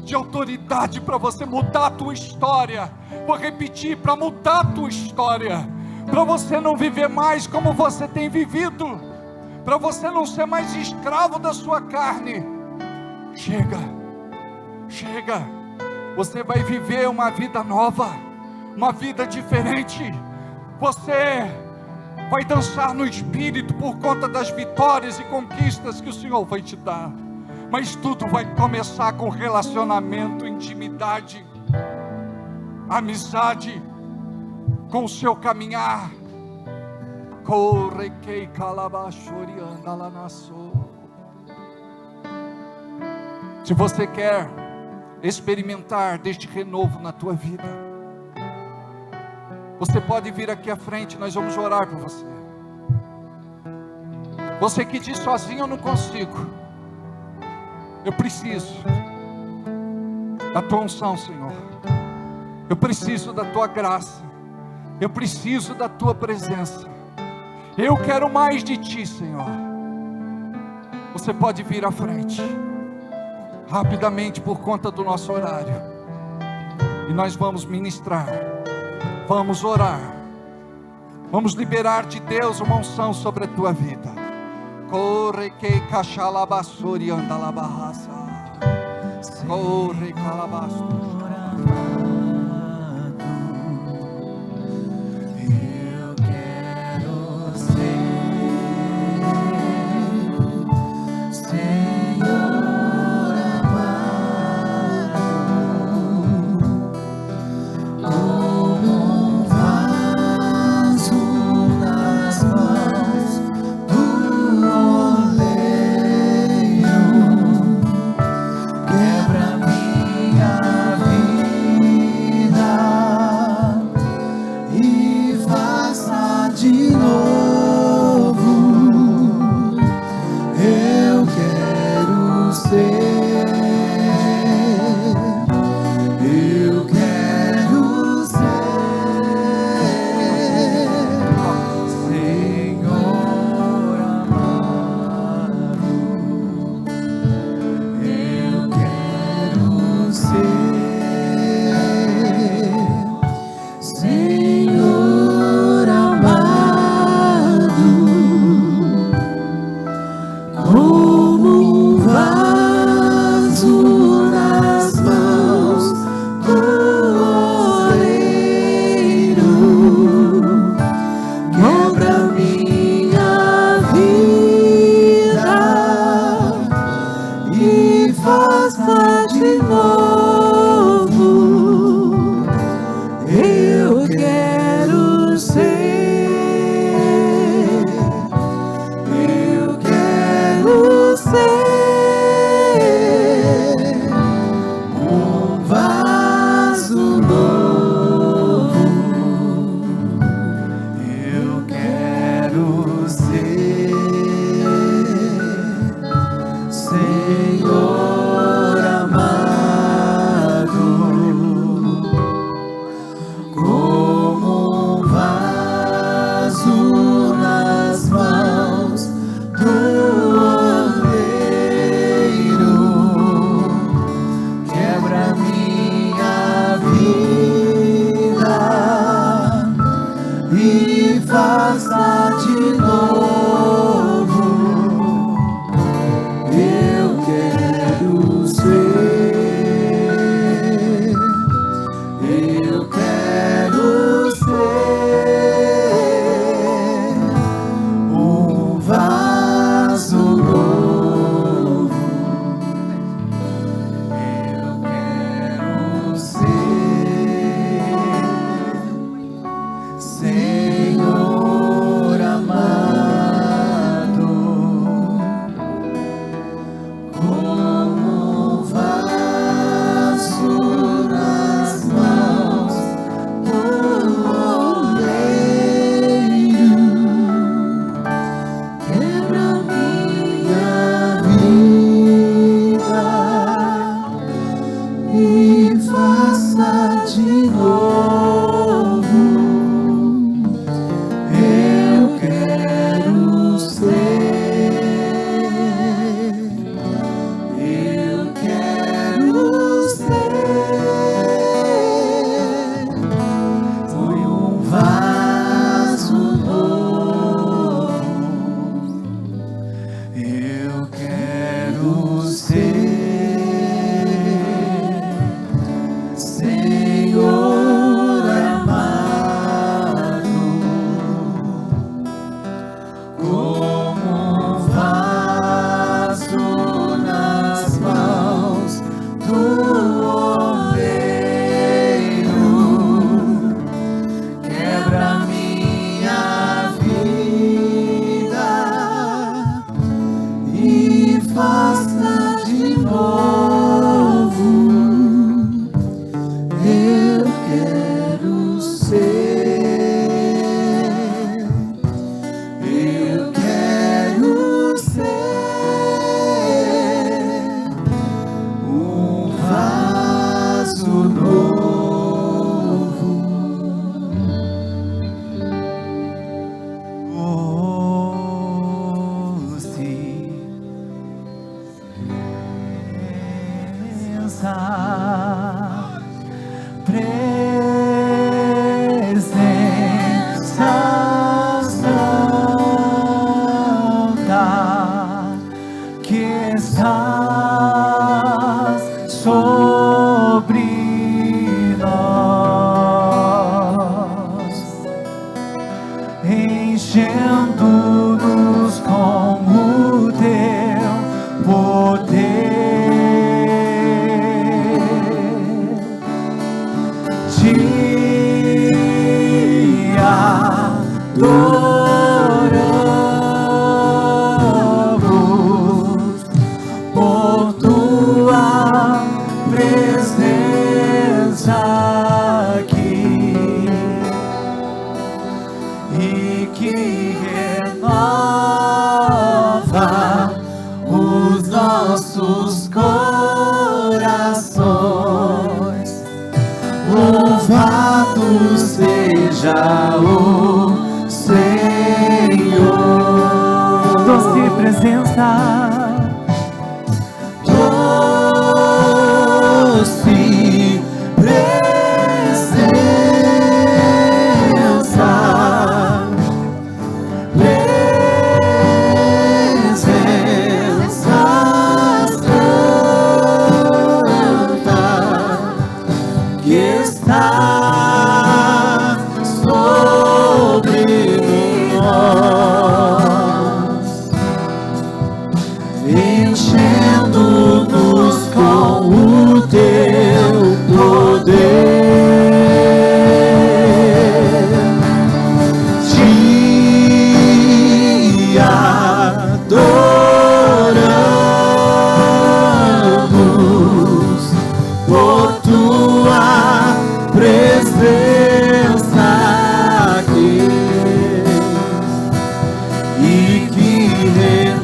de autoridade para você mudar a tua história. Vou repetir: para mudar a tua história, para você não viver mais como você tem vivido, para você não ser mais escravo da sua carne. Chega, chega, você vai viver uma vida nova, uma vida diferente. Você vai dançar no Espírito por conta das vitórias e conquistas que o Senhor vai te dar. Mas tudo vai começar com relacionamento, intimidade, amizade, com o seu caminhar. Correquei calabachori andala nasso. Se você quer experimentar deste renovo na tua vida, você pode vir aqui à frente, nós vamos orar por você. Você que diz: sozinho eu não consigo, eu preciso da tua unção, Senhor. Eu preciso da tua graça. Eu preciso da tua presença. Eu quero mais de ti, Senhor. Você pode vir à frente, rapidamente, por conta do nosso horário. E nós vamos ministrar, vamos orar, vamos liberar de Deus uma unção sobre a tua vida. Corre que cachalabassuri andalabarraça. Corre calabasso. Eu quero ser, Senhor amado, como um vaso nas mãos do oleiro, quebra minha vida presença santa que estás sobre nós, enchendo-nos com o teu poder. Te adoramos por tua presença aqui e que renova os nossos corações. Louvado seja o Senhor. Doce presença, doce presença, presença santa que está sobre nós, enchendo-nos com o teu poder. Te adoramos por tua presença aqui e que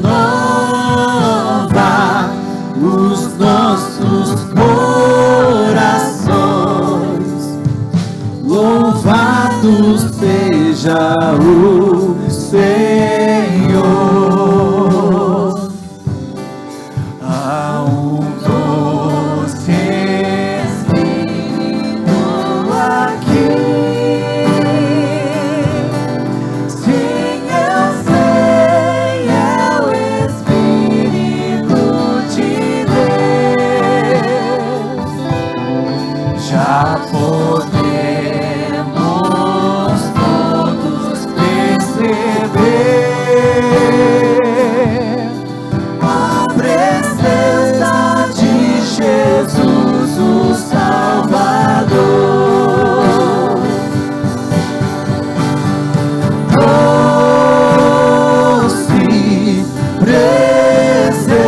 renova os nossos corações. Louvado seja o Senhor. Há um doce Espírito aqui. Sim, eu sei, é o Espírito de Deus. Já podemos todos perceber a presença de Jesus, o Salvador. Doce presença,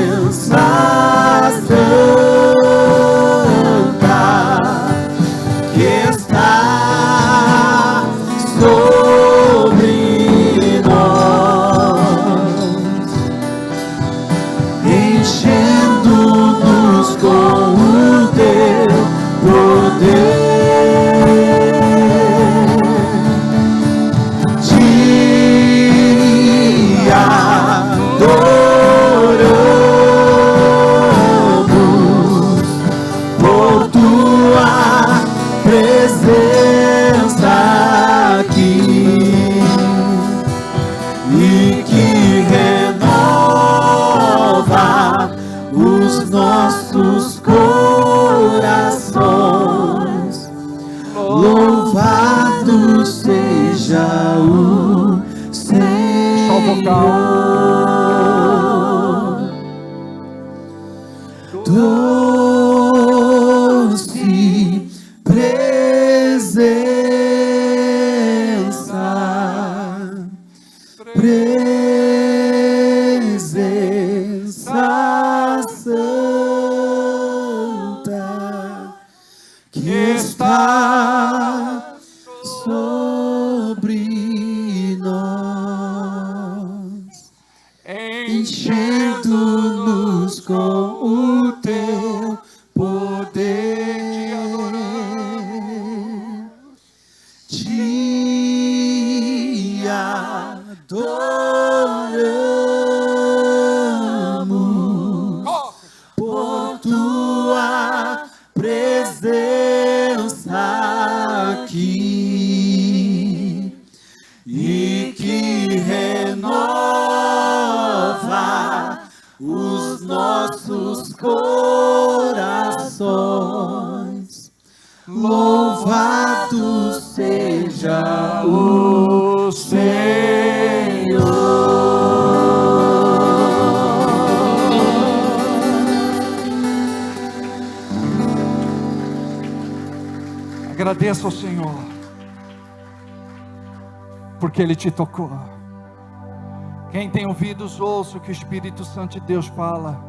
presença santa que está sobre nós, enchendo-nos com o teu poder. Te adoramos por tua presença aqui e que renova os nossos corações. Louvado seja o Senhor. Doce presença, presença santa que está sobre nós, enchendo-nos com o teu poder. Te adoramos nossos corações. Louvado seja o Senhor. Agradeça ao Senhor, porque Ele te tocou. Quem tem ouvidos, ouça o que o Espírito Santo de Deus fala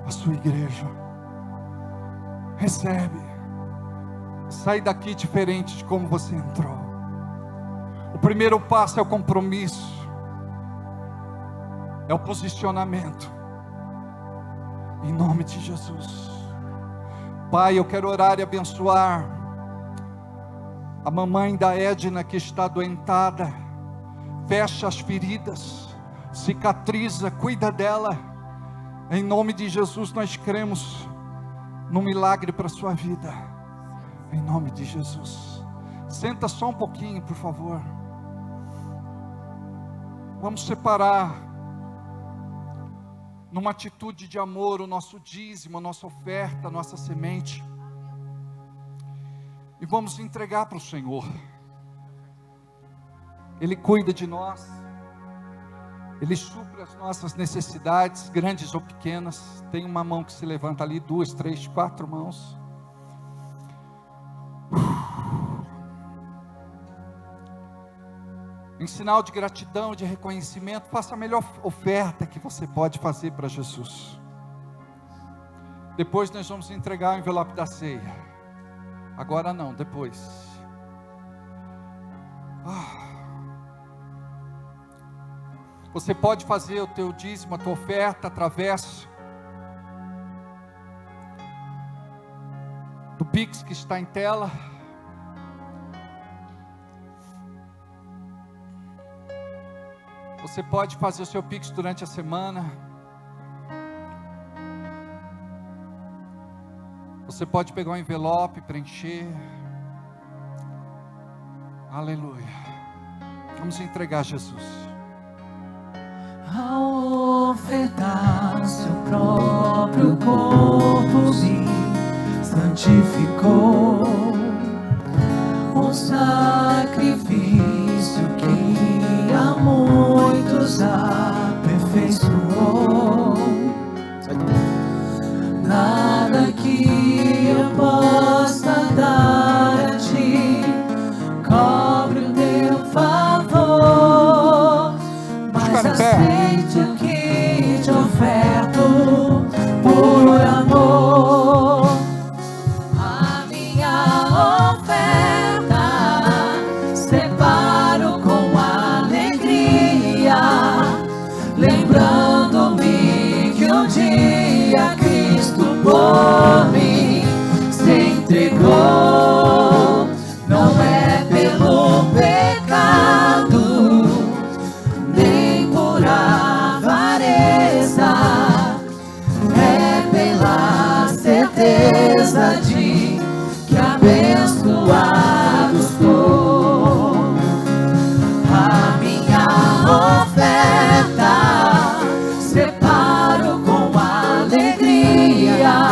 à sua igreja. Recebe. Sai daqui diferente de como você entrou. O primeiro passo é o compromisso, é o posicionamento, em nome de Jesus. Pai, eu quero orar e abençoar a mamãe da Edna que está adoentada. Fecha as feridas, cicatriza, cuida dela. Em nome de Jesus nós cremos no milagre para a sua vida. Em nome de Jesus. Senta só um pouquinho, por favor. Vamos separar, numa atitude de amor, o nosso dízimo, a nossa oferta, a nossa semente. E vamos entregar para o Senhor. Ele cuida de nós. Ele supre as nossas necessidades, grandes ou pequenas. Tem uma mão que se levanta ali, 2, 3, 4 mãos. Em sinal de gratidão, de reconhecimento, faça a melhor oferta que você pode fazer para Jesus. Depois nós vamos entregar o envelope da ceia. Agora não, depois. Você pode fazer o teu dízimo, a tua oferta, através do Pix que está em tela. Você pode fazer o seu Pix durante a semana. Você pode pegar um envelope, preencher. Aleluia. Vamos entregar a Jesus. Ao ofertar seu próprio corpo se santificou, um sacrifício que a muitos aperfeiçoou. Nada que eu possa dar a ti cobre o teu favor, mas aceite o que te oferto por amor. A minha oferta separo com alegria, lembrando-me que um dia Cristo por mim se entregou. Não é pelo pecado, nem por avareza, é pela certeza de que abençoado sou. A minha oferta separo com alegria,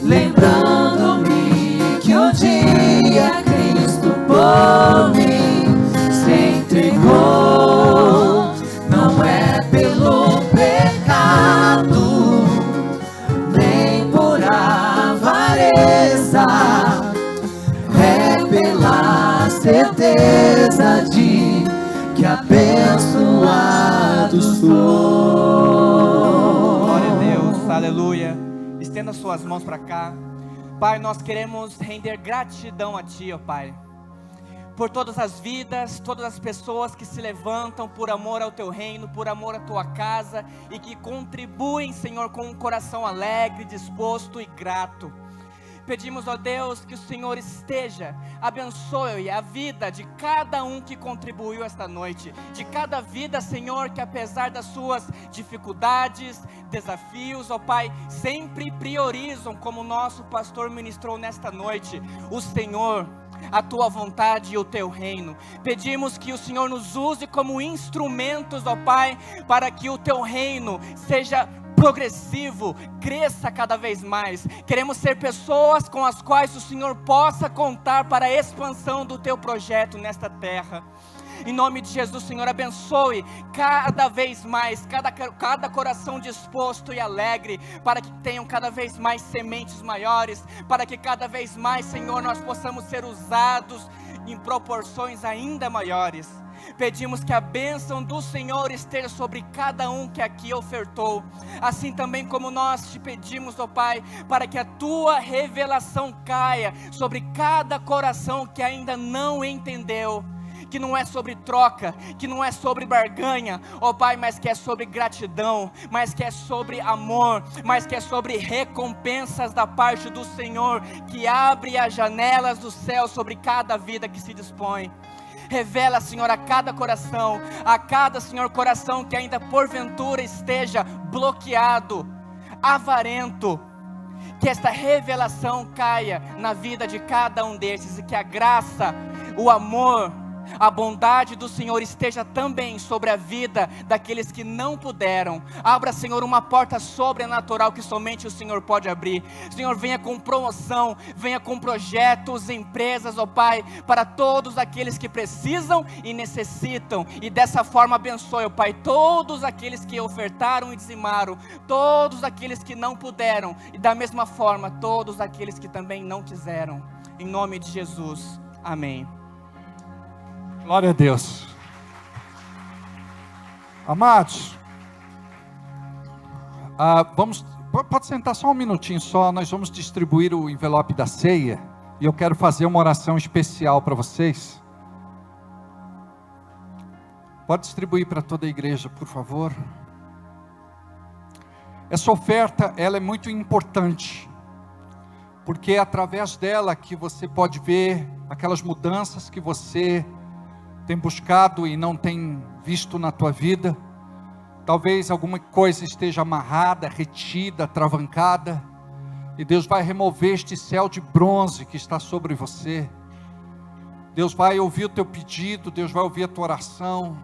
lembrando-me que um dia Cristo por mim se entregou. Não é pelo pecado, nem por avareza, é pela certeza de que abençoado sou. Glória a Deus, aleluia. Estenda suas mãos para cá. Pai, nós queremos render gratidão a Ti, ó Pai, por todas as vidas, todas as pessoas que se levantam por amor ao Teu reino, por amor à Tua casa e que contribuem, Senhor, com um coração alegre, disposto e grato. Pedimos, ó Deus, que o Senhor esteja, abençoe a vida de cada um que contribuiu esta noite, de cada vida, Senhor, que apesar das suas dificuldades, desafios, ó Pai, sempre priorizam, como o nosso pastor ministrou nesta noite, o Senhor, a Tua vontade e o Teu reino. Pedimos que o Senhor nos use como instrumentos, ó Pai, para que o Teu reino seja progressivo, cresça cada vez mais. Queremos ser pessoas com as quais o Senhor possa contar para a expansão do teu projeto nesta terra. Em nome de Jesus, Senhor, abençoe cada vez mais, cada coração disposto e alegre, para que tenham cada vez mais sementes maiores, para que cada vez mais, Senhor, nós possamos ser usados em proporções ainda maiores. Pedimos que a bênção do Senhor esteja sobre cada um que aqui ofertou, assim também como nós te pedimos, ó Pai, para que a tua revelação caia sobre cada coração que ainda não entendeu, que não é sobre troca, que não é sobre barganha, ó Pai, mas que é sobre gratidão, mas que é sobre amor, mas que é sobre recompensas da parte do Senhor, que abre as janelas do céu sobre cada vida que se dispõe. Revela, Senhor, a cada coração, a cada, Senhor, coração que ainda porventura esteja bloqueado, avarento, que esta revelação caia na vida de cada um desses, e que a graça, o amor, a bondade do Senhor esteja também sobre a vida daqueles que não puderam. Abra, Senhor, uma porta sobrenatural que somente o Senhor pode abrir. Senhor, venha com promoção, venha com projetos, empresas, ó Pai, para todos aqueles que precisam e necessitam. E dessa forma abençoe, ó Pai, todos aqueles que ofertaram e dizimaram, todos aqueles que não puderam, e da mesma forma, todos aqueles que também não quiseram. Em nome de Jesus, amém. Glória a Deus. Amados, pode sentar só um minutinho só, nós vamos distribuir o envelope da ceia, e eu quero fazer uma oração especial para vocês. Pode distribuir para toda a igreja, por favor. Essa oferta, ela é muito importante, porque é através dela que você pode ver aquelas mudanças que você tem buscado e não tem visto na tua vida. Talvez alguma coisa esteja amarrada, retida, travancada, e Deus vai remover este céu de bronze que está sobre você. Deus vai ouvir o teu pedido, Deus vai ouvir a tua oração,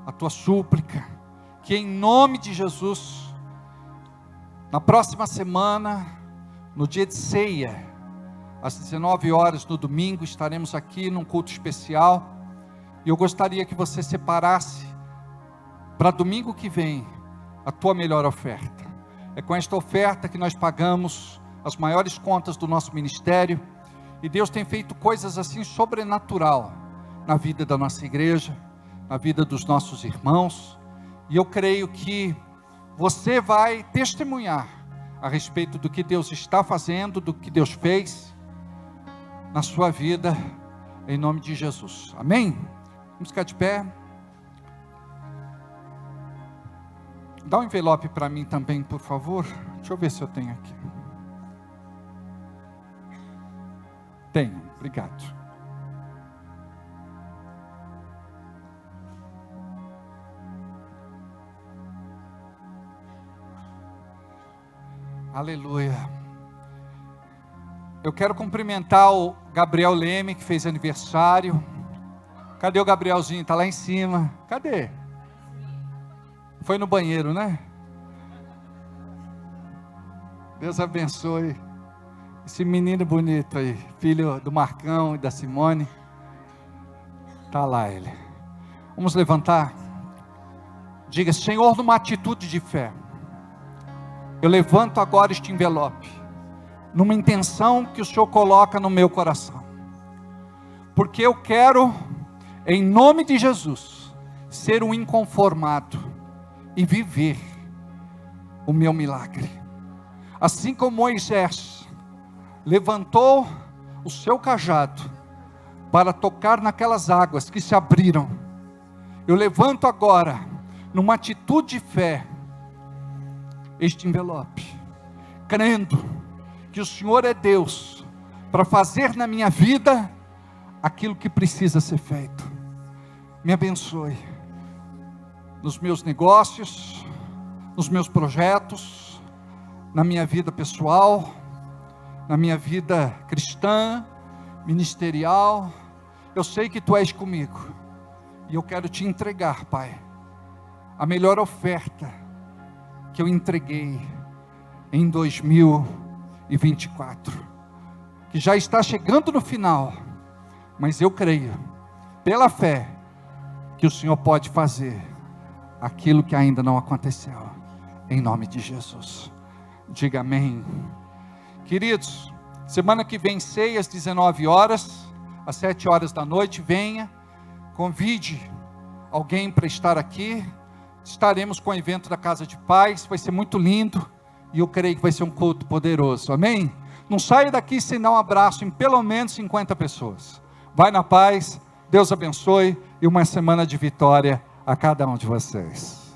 a tua súplica, que em nome de Jesus, na próxima semana, no dia de ceia, às 19 horas no domingo, estaremos aqui num culto especial. E eu gostaria que você separasse para domingo que vem a tua melhor oferta. É com esta oferta que nós pagamos as maiores contas do nosso ministério. E Deus tem feito coisas assim sobrenatural na vida da nossa igreja, na vida dos nossos irmãos. E eu creio que você vai testemunhar a respeito do que Deus está fazendo, do que Deus fez na sua vida, em nome de Jesus. Amém? Vamos ficar de pé. Dá um envelope para mim também, por favor. Deixa eu ver se eu tenho aqui. Tenho, obrigado. Aleluia. Eu quero cumprimentar o Gabriel Leme, que fez aniversário. Cadê o Gabrielzinho? Está lá em cima. Cadê? Foi no banheiro, né? Deus abençoe esse menino bonito aí, filho do Marcão e da Simone. Está lá ele. Vamos levantar. Diga: Senhor, numa atitude de fé, eu levanto agora este envelope, numa intenção que o Senhor coloca no meu coração, porque eu quero, em nome de Jesus, ser um inconformado e viver o meu milagre. Assim como Moisés levantou o seu cajado para tocar naquelas águas que se abriram, eu levanto agora, numa atitude de fé, este envelope, crendo que o Senhor é Deus para fazer na minha vida aquilo que precisa ser feito. Me abençoe nos meus negócios, nos meus projetos, na minha vida pessoal, na minha vida cristã, ministerial. Eu sei que Tu és comigo, e eu quero Te entregar, Pai, a melhor oferta que eu entreguei em 2024, que já está chegando no final, mas eu creio, pela fé, que o Senhor pode fazer aquilo que ainda não aconteceu, em nome de Jesus. Diga amém. Queridos, semana que vem ceia às 19 horas, às 7 horas da noite, venha, convide alguém para estar aqui. Estaremos com o evento da Casa de Paz, vai ser muito lindo, e eu creio que vai ser um culto poderoso, amém? Não saia daqui sem dar um abraço em pelo menos 50 pessoas. Vai na paz, Deus abençoe, e uma semana de vitória a cada um de vocês.